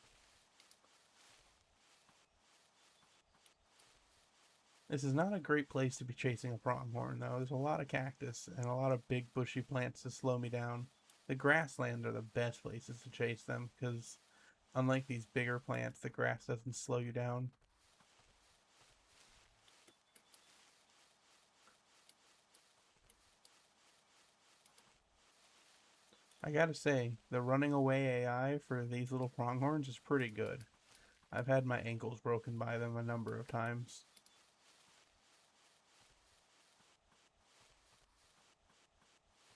This is not a great place to be chasing a pronghorn, though. There's a lot of cactus and a lot of big bushy plants to slow me down. The grasslands are the best places to chase them, because unlike these bigger plants, the grass doesn't slow you down. I gotta say, the running away AI for these little pronghorns is pretty good. I've had my ankles broken by them a number of times.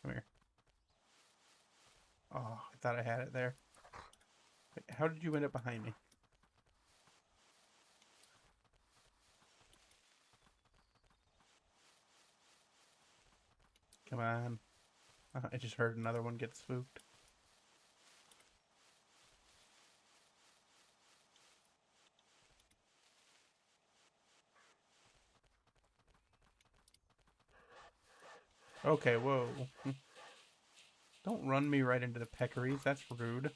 Come here. Oh, I thought I had it there. Wait, how did you end up behind me? Come on. I just heard another one get spooked. Okay, whoa. Don't run me right into the peccaries. That's rude. Did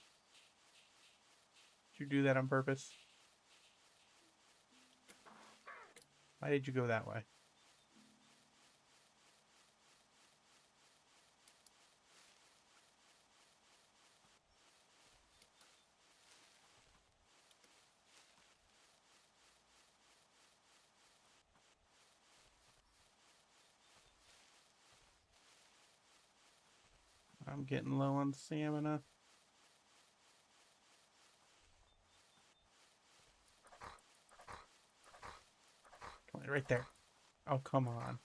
you do that on purpose? Why did you go that way? I'm getting low on stamina. Come on, right there. Oh, come on.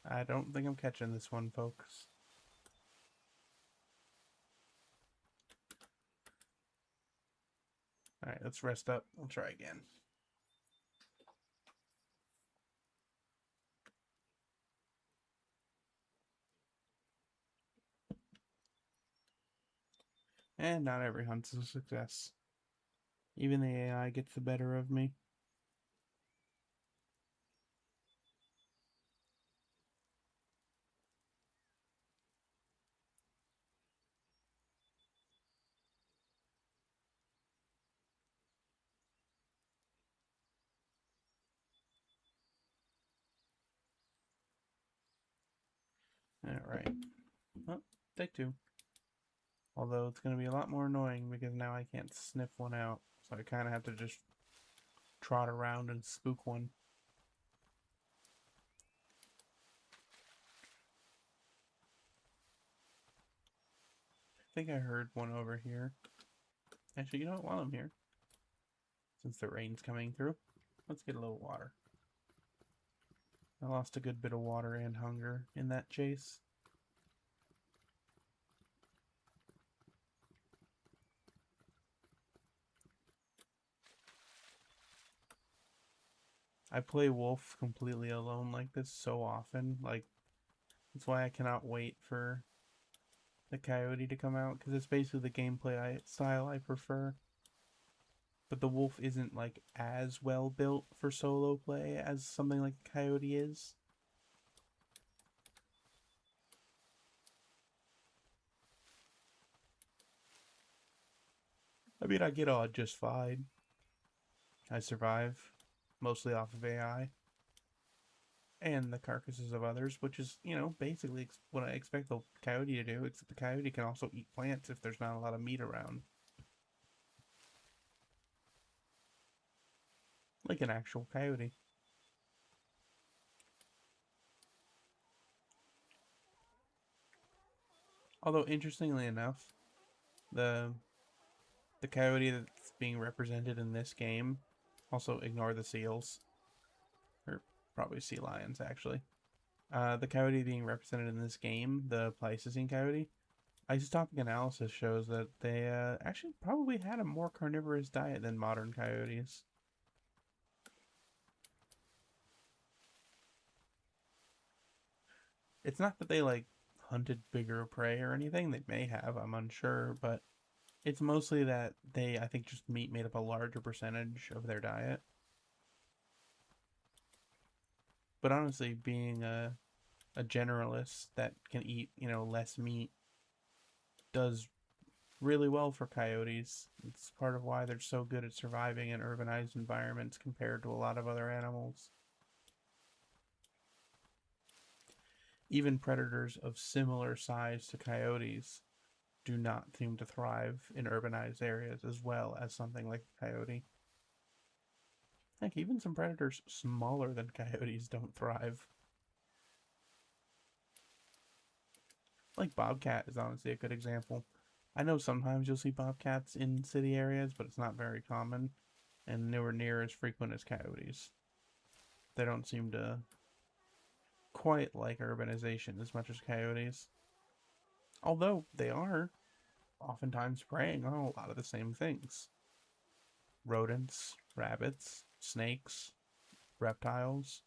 I don't think I'm catching this one, folks. Alright, let's rest up. We'll try again. And not every hunt's a success. Even the AI gets the better of me. Alright. Well, take two. Although it's going to be a lot more annoying because now I can't sniff one out. So I kind of have to just trot around and spook one. I think I heard one over here. Actually, you know what? While I'm here, since the rain's coming through, let's get a little water. I lost a good bit of water and hunger in that chase. I play Wolf completely alone like this so often. Like, that's why I cannot wait for the Coyote to come out, because it's basically the gameplay style I prefer. But the Wolf isn't like as well built for solo play as something like the Coyote is. I mean, I get on just fine. I survive, mostly off of AI. And the carcasses of others, which is, you know, basically what I expect the coyote to do, except the coyote can also eat plants if there's not a lot of meat around. Like an actual coyote. Although, interestingly enough, The the coyote that's being represented in this game, also ignore the seals, or probably sea lions actually. The coyote being represented in this game, the Pleistocene coyote, isotopic analysis shows that they actually probably had a more carnivorous diet than modern coyotes. It's not that they like hunted bigger prey or anything. They may have, I'm unsure, but it's mostly that they, I think, just meat made up a larger percentage of their diet. But honestly, being a generalist that can eat, less meat does really well for coyotes. It's part of why they're so good at surviving in urbanized environments compared to a lot of other animals. Even predators of similar size to coyotes do not seem to thrive in urbanized areas as well as something like a coyote. Heck, even some predators smaller than coyotes don't thrive. Like bobcat is honestly a good example. I know sometimes you'll see bobcats in city areas, but it's not very common and nowhere near as frequent as coyotes. They don't seem to quite like urbanization as much as coyotes. Although they are oftentimes preying on a lot of the same things: rodents, rabbits, snakes, reptiles,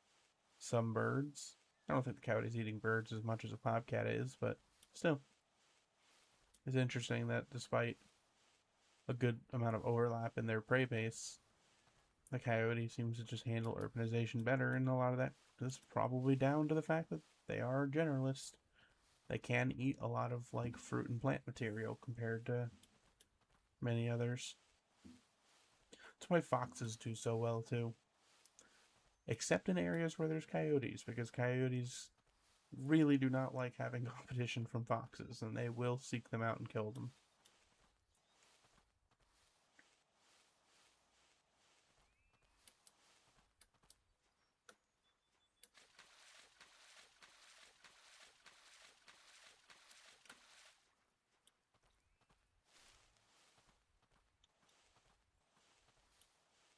some birds. I don't think the coyote's eating birds as much as a bobcat is, but still, it's interesting that despite a good amount of overlap in their prey base, the coyote seems to just handle urbanization better, and a lot of that is probably down to the fact that they are generalists. They can eat a lot of like fruit and plant material compared to many others. That's why foxes do so well too. Except in areas where there's coyotes, because coyotes really do not like having competition from foxes, and they will seek them out and kill them.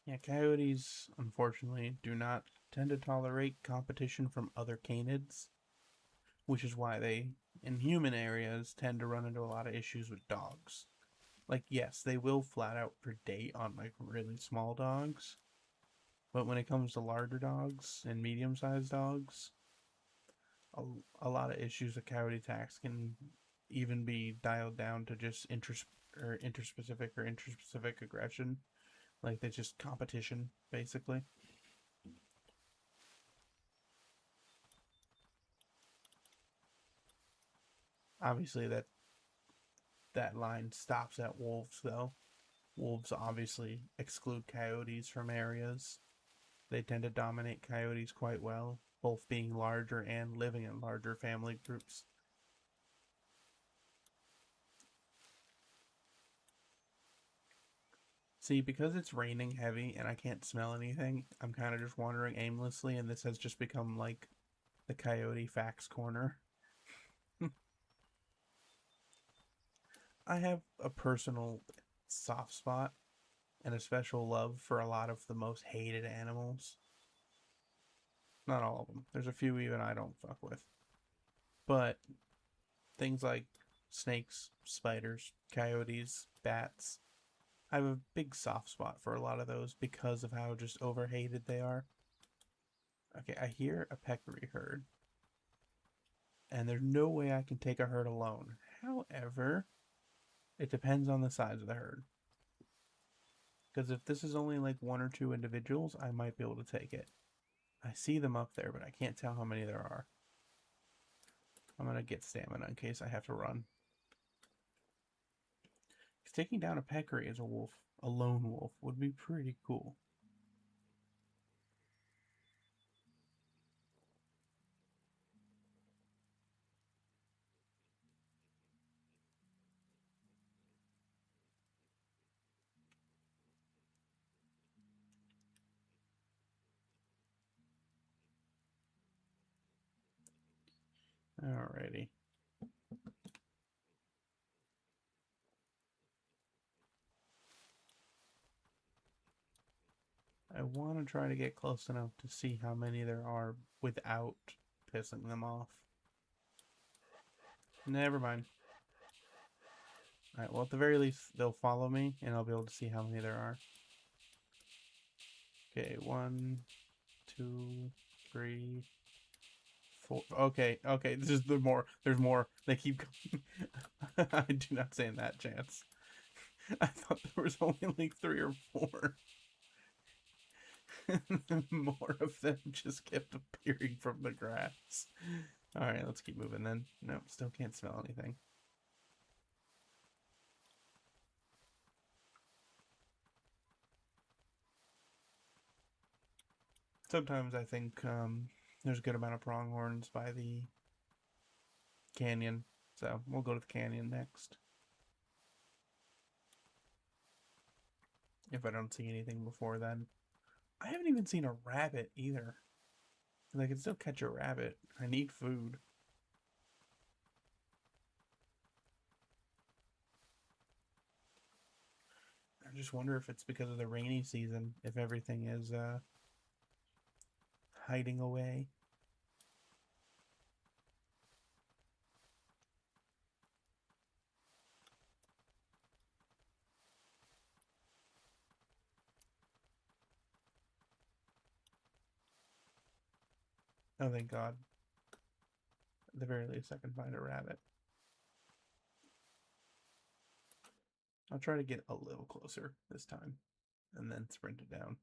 Yeah, coyotes, unfortunately, do not tend to tolerate competition from other canids, which is why they, in human areas, tend to run into a lot of issues with dogs. Like, yes, they will flat out predate on, like, really small dogs, but when it comes to larger dogs and medium sized dogs, a, a lot of issues with coyote attacks can even be dialed down to just interspecific aggression. Like, they just competition, basically. Obviously, that line stops at wolves, though. Wolves obviously exclude coyotes from areas. They tend to dominate coyotes quite well, both being larger and living in larger family groups. See, because it's raining heavy and I can't smell anything, I'm kind of just wandering aimlessly, and this has just become like the coyote facts corner. I have a personal soft spot and a special love for a lot of the most hated animals. Not all of them. There's a few even I don't fuck with. But things like snakes, spiders, coyotes, bats, I have a big soft spot for a lot of those because of how just overhated they are. Okay, I hear a peccary herd, and there's no way I can take a herd alone. However, it depends on the size of the herd. Because if this is only like one or two individuals, I might be able to take it. I see them up there, but I can't tell how many there are. I'm gonna get stamina in case I have to run. Because taking down a peccary as a wolf, a lone wolf, would be pretty cool. Alrighty. I want to try to get close enough to see how many there are without pissing them off. Never mind. Alright, well, at the very least, they'll follow me, and I'll be able to see how many there are. Okay, 1, 2, 3, 4. Okay, this is the more. There's more. They keep coming. I do not stand that chance. I thought there was only like 3 or 4. More of them just kept appearing from the grass. Alright, let's keep moving then. Nope, still can't smell anything. Sometimes I think there's a good amount of pronghorns by the canyon, so we'll go to the canyon next. If I don't see anything before then. I haven't even seen a rabbit either. And I can still catch a rabbit. I need food. I just wonder if it's because of the rainy season, if everything is hiding away. Oh, thank God. At the very least, I can find a rabbit. I'll try to get a little closer this time and then sprint it down.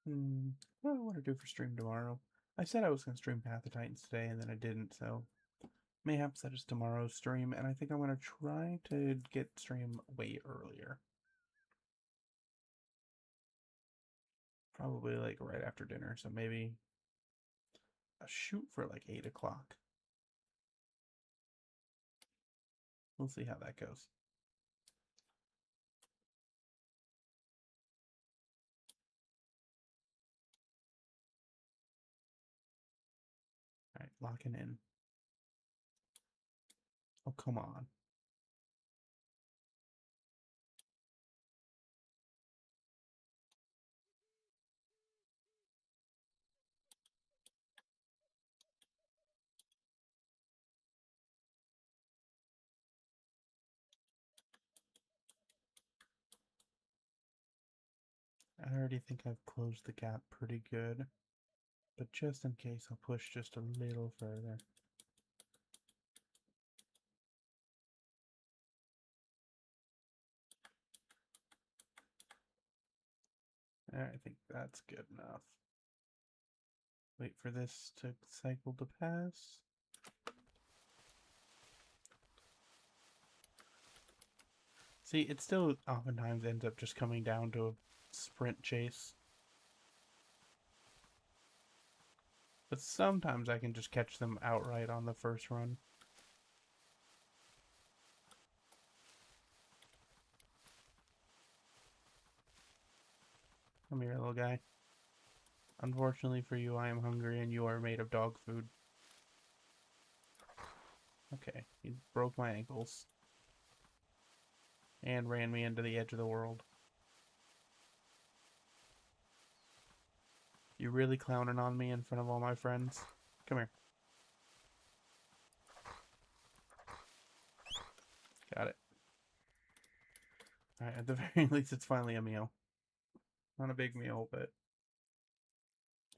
What do I want to do for stream tomorrow? I said I was going to stream Path of Titans today, and then I didn't, so mayhaps that is tomorrow's stream, and I think I'm going to try to get stream way earlier. Probably like right after dinner, so maybe a shoot for like 8 o'clock. We'll see how that goes. All right, locking in. Oh, come on. I already think I've closed the gap pretty good, but just in case, I'll push just a little further. I think that's good enough. Wait for this to cycle to pass. See, it still oftentimes ends up just coming down to a sprint chase. But sometimes I can just catch them outright on the first run. Come here, little guy. Unfortunately for you, I am hungry and you are made of dog food. Okay, he broke my ankles. And ran me into the edge of the world. You really clowning on me in front of all my friends? Come here. Got it. Alright, at the very least, it's finally a meal. Not a big meal, but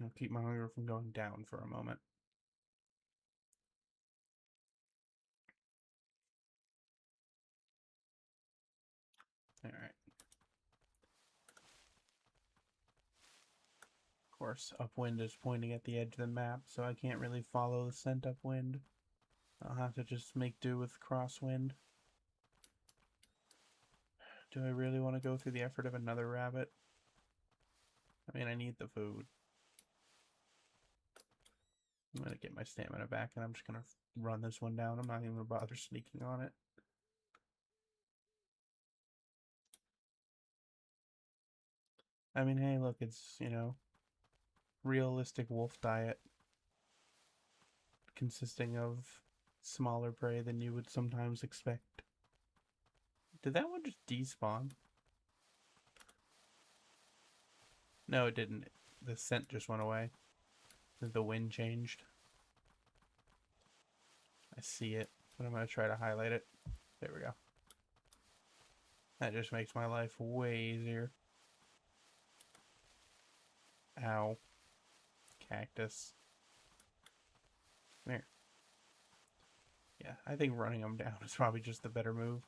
I'll keep my hunger from going down for a moment. Alright. Of course, upwind is pointing at the edge of the map, so I can't really follow the scent upwind. I'll have to just make do with crosswind. Do I really want to go through the effort of another rabbit? I mean, I need the food. I'm going to get my stamina back, and I'm just going to run this one down. I'm not even going to bother sneaking on it. I mean, hey, look, it's, you know, realistic wolf diet. consisting of smaller prey than you would sometimes expect. Did that one just despawn? No, it didn't. The scent just went away. The wind changed. I see it, but I'm going to try to highlight it. There we go. That just makes my life way easier. Ow. Cactus. Come here. Yeah, I think running them down is probably just the better move.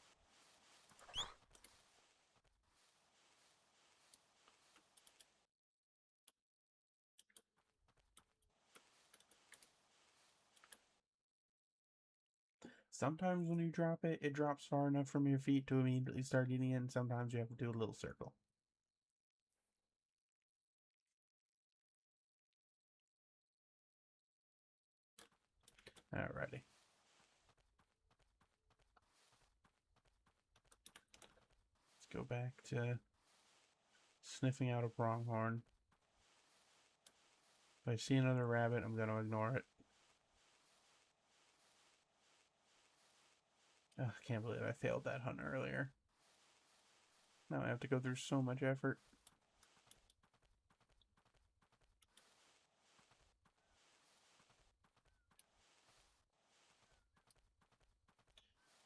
Sometimes when you drop it, it drops far enough from your feet to immediately start eating it, and sometimes you have to do a little circle. Alrighty. Let's go back to sniffing out a pronghorn. If I see another rabbit, I'm going to ignore it. Ugh, I can't believe I failed that hunt earlier. Now I have to go through so much effort.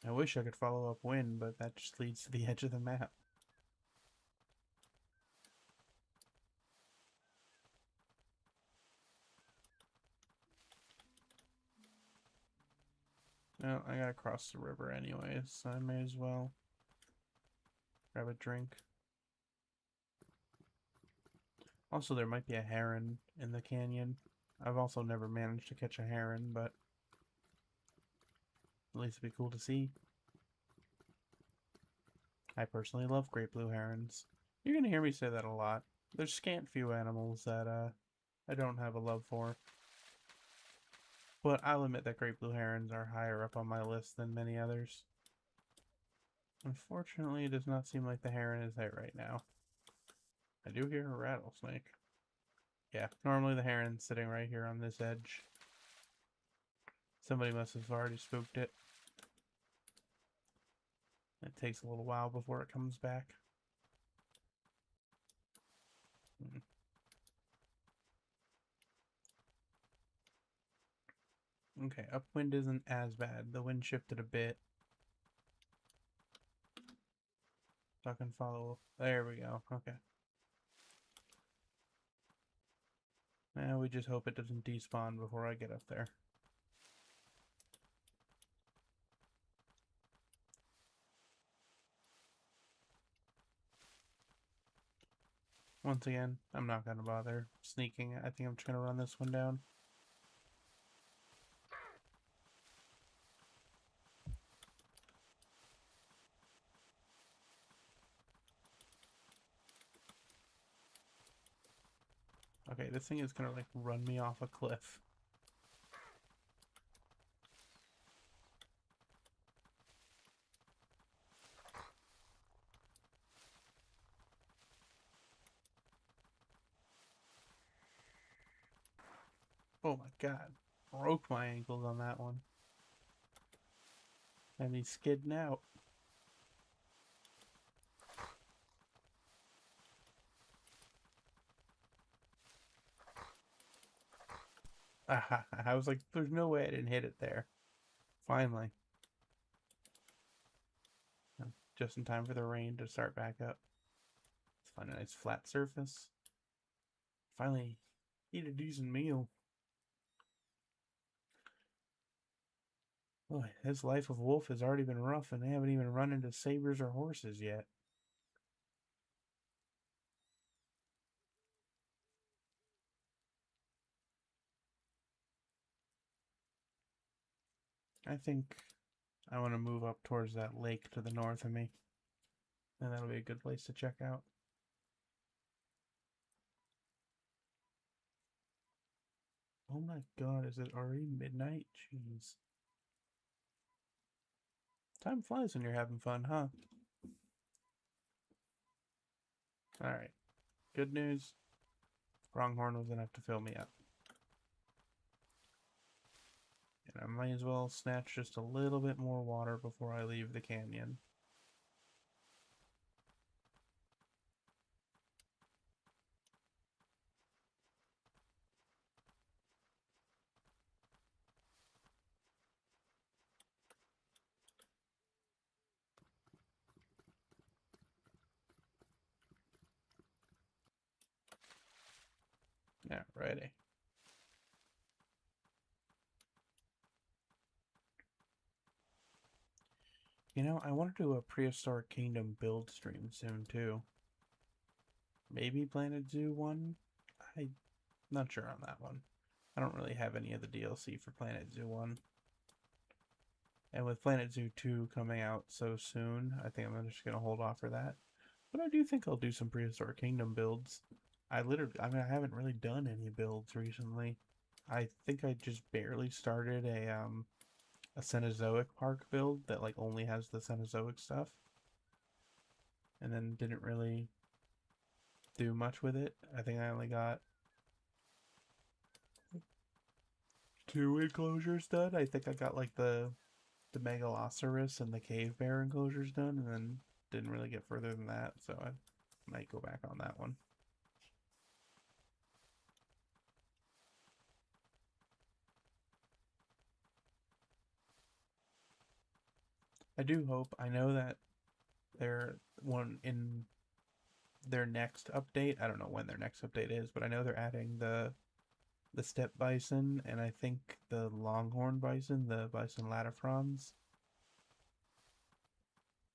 I wish I could follow up wind, but that just leads to the edge of the map. Well, I gotta cross the river anyways, so I may as well grab a drink. Also, there might be a heron in the canyon. I've also never managed to catch a heron, but at least it'd be cool to see. I personally love great blue herons. You're gonna hear me say that a lot. There's scant few animals that I don't have a love for. But I'll admit that great blue herons are higher up on my list than many others. Unfortunately, it does not seem like the heron is there right now. I do hear a rattlesnake. Yeah, normally the heron's sitting right here on this edge. Somebody must have already spooked it. It takes a little while before it comes back. Okay, upwind isn't as bad. The wind shifted a bit. So I can follow. There we go. Okay. Now we just hope it doesn't despawn before I get up there. Once again, I'm not going to bother sneaking. I think I'm just going to run this one down. Okay, this thing is going to like run me off a cliff. Oh my god. Broke my ankles on that one. And he's skidding out. I was like, there's no way I didn't hit it there. Finally. Just in time for the rain to start back up. Let's find a nice flat surface. Finally, eat a decent meal. Boy, his life of wolf has already been rough, and they haven't even run into sabers or horses yet. I think I want to move up towards that lake to the north of me. And that'll be a good place to check out. Oh my god, is it already midnight? Jeez. Time flies when you're having fun, huh? Alright. Good news. Pronghorn was enough to fill me up. might as well snatch just a little bit more water before I leave the canyon. Yeah, righty. You know, I want to do a prehistoric kingdom build stream soon too. Maybe Planet Zoo 1? I'm not sure on that one. I don't really have any of the DLC for Planet Zoo 1. And with Planet Zoo 2 coming out so soon, I think I'm just going to hold off for that. But I do think I'll do some Prehistoric Kingdom builds. I haven't really done any builds recently. I think I just barely started a Cenozoic Park build that like only has the Cenozoic stuff. And then didn't really do much with it. I think I only got 2 enclosures done. I think I got like the Megalosaurus and the Cave Bear enclosures done, and then didn't really get further than that, so I might go back on that one. I do hope. I know that they're one in their next update. I don't know when their next update is, but I know they're adding the steppe bison and I think the longhorn bison, the bison latifrons.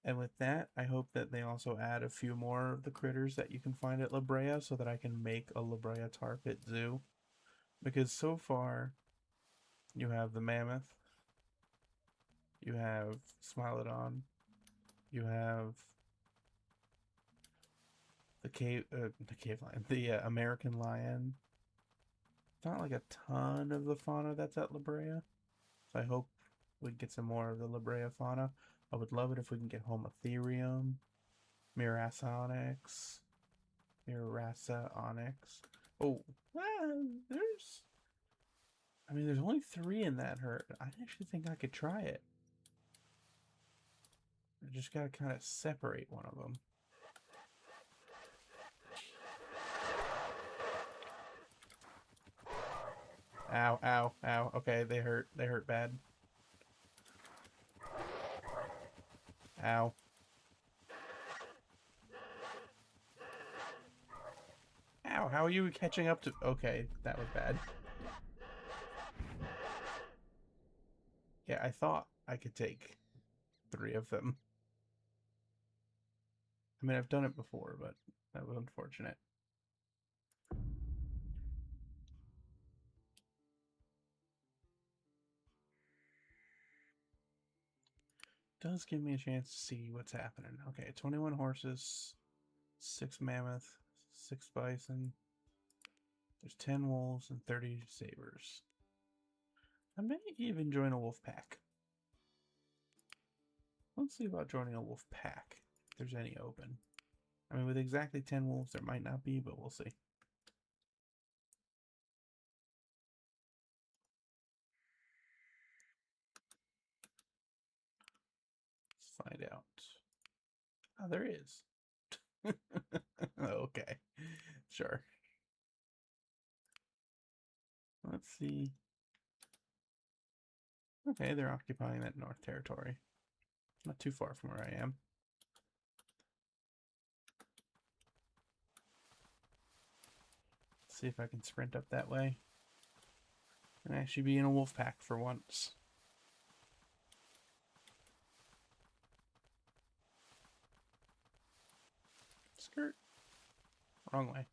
And with that, I hope that they also add a few more of the critters that you can find at La Brea so that I can make a La Brea tar pit zoo. Because so far, you have the mammoth, you have Smilodon, you have the cave lion, the American lion. Not like a ton of the fauna that's at La Brea, so I hope we get some more of the La Brea fauna. I would love it if we can get Homotherium, Mirasa Onyx. Oh, there's. I mean, there's only 3 in that herd. I actually think I could try it. I just gotta kind of separate one of them. Ow, ow, ow. Okay, they hurt. They hurt bad. Ow. Ow, how are you catching up to... Okay, that was bad. Yeah, I thought I could take 3 of them. I mean, I've done it before, but that was unfortunate. Does give me a chance to see what's happening. Okay, 21 horses, 6 mammoth, 6 bison. There's 10 wolves and 30 sabers. I may even join a wolf pack. Let's see about joining a wolf pack, if there's any open. I mean, with exactly 10 wolves, there might not be, but we'll see. Let's find out. Oh, there is. Okay, sure. Let's see. Okay, they're occupying that North Territory. Not too far from where I am. Let's see if I can sprint up that way and actually be in a wolf pack for once. Skirt. Wrong way.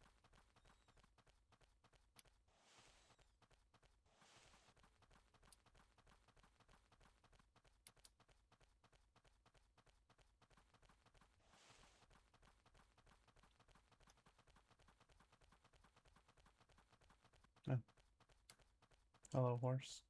Oh. Hello, horse.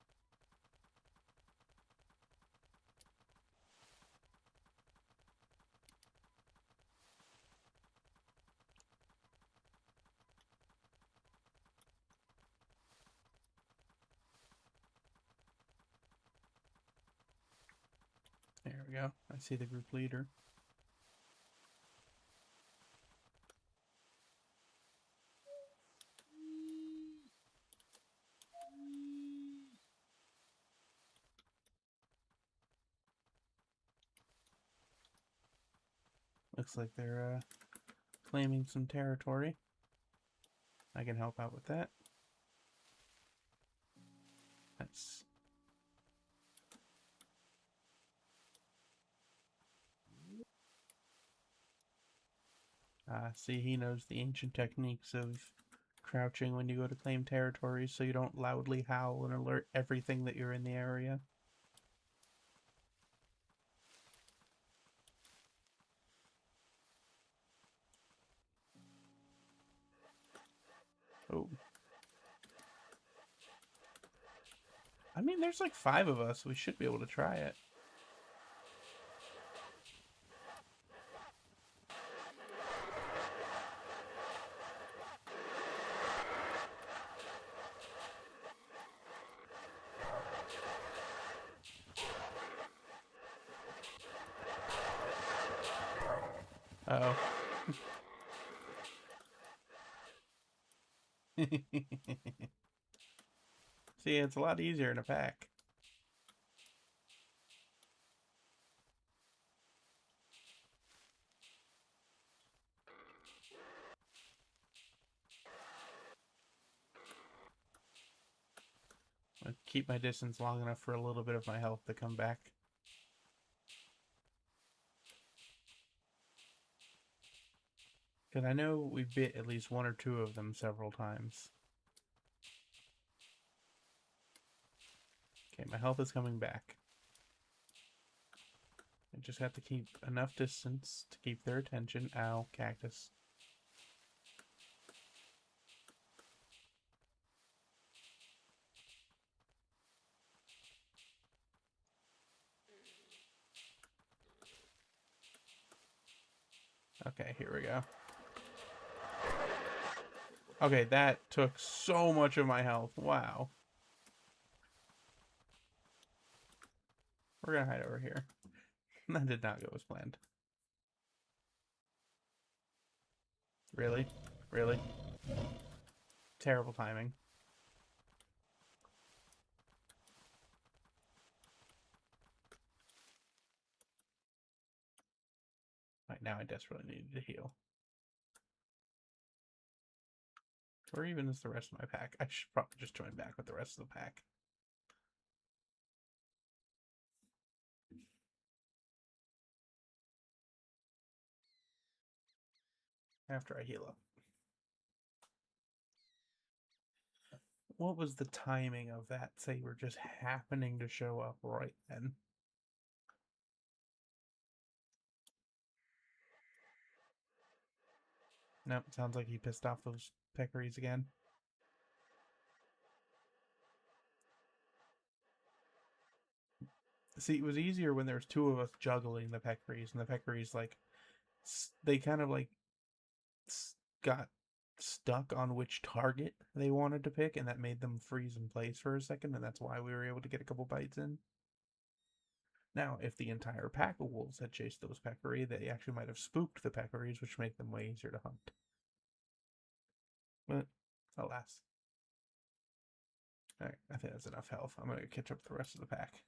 we go. I see the group leader. Looks like they're claiming some territory. I can help out with that. Nice. See, he knows the ancient techniques of crouching when you go to claim territory so you don't loudly howl and alert everything that you're in the area. Oh. I mean, there's like 5 of us. We should be able to try it. Uh-oh. See, it's a lot easier in a pack. I'll keep my distance long enough for a little bit of my health to come back. Because I know we bit at least 1 or 2 of them several times. Okay, my health is coming back. I just have to keep enough distance to keep their attention. Ow, cactus. Okay, here we go. Okay, that took so much of my health. Wow. We're gonna hide over here. That did not go as planned. Really? Really? Terrible timing. Right now I desperately needed to heal. Where even is the rest of my pack? I should probably just join back with the rest of the pack. After I heal up. What was the timing of that saber just happening to show up right then? Nope, sounds like he pissed off those peccaries again. See, it was easier when there was 2 of us juggling the peccaries, and the peccaries, like, they kind of, like, got stuck on which target they wanted to pick, and that made them freeze in place for a second, and that's why we were able to get a couple bites in. Now, if the entire pack of wolves had chased those peccary, they actually might have spooked the peccaries, which made them way easier to hunt. But, alas. Alright, I think that's enough health. I'm going to catch up with the rest of the pack.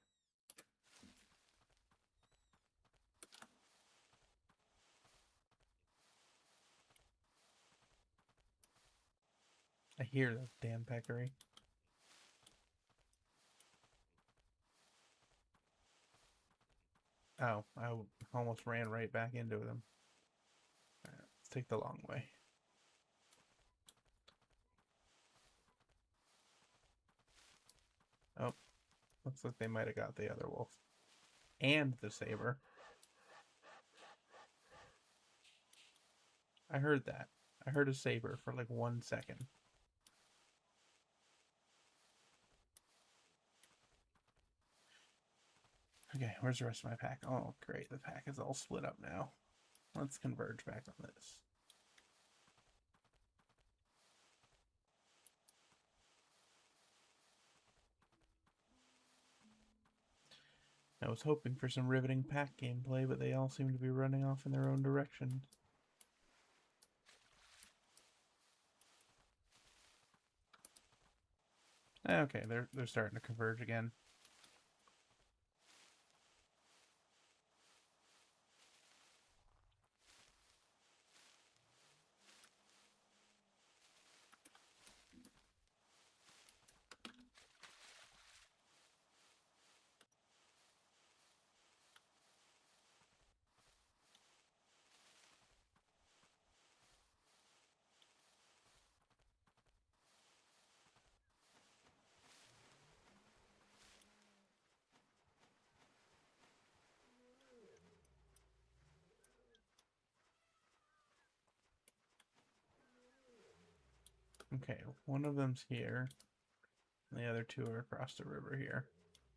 I hear that damn peccary. Oh, I almost ran right back into them. Alright, let's take the long way. Oh, looks like they might have got the other wolf. And the saber. I heard that. I heard a saber for like 1 second. Okay, where's the rest of my pack? Oh, great. The pack is all split up now. Let's converge back on this. I was hoping for some riveting pack gameplay, but they all seem to be running off in their own direction. Okay, they're starting to converge again. Okay, one of them's here. And the other two are across the river here.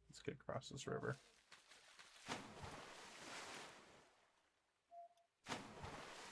Let's get across this river.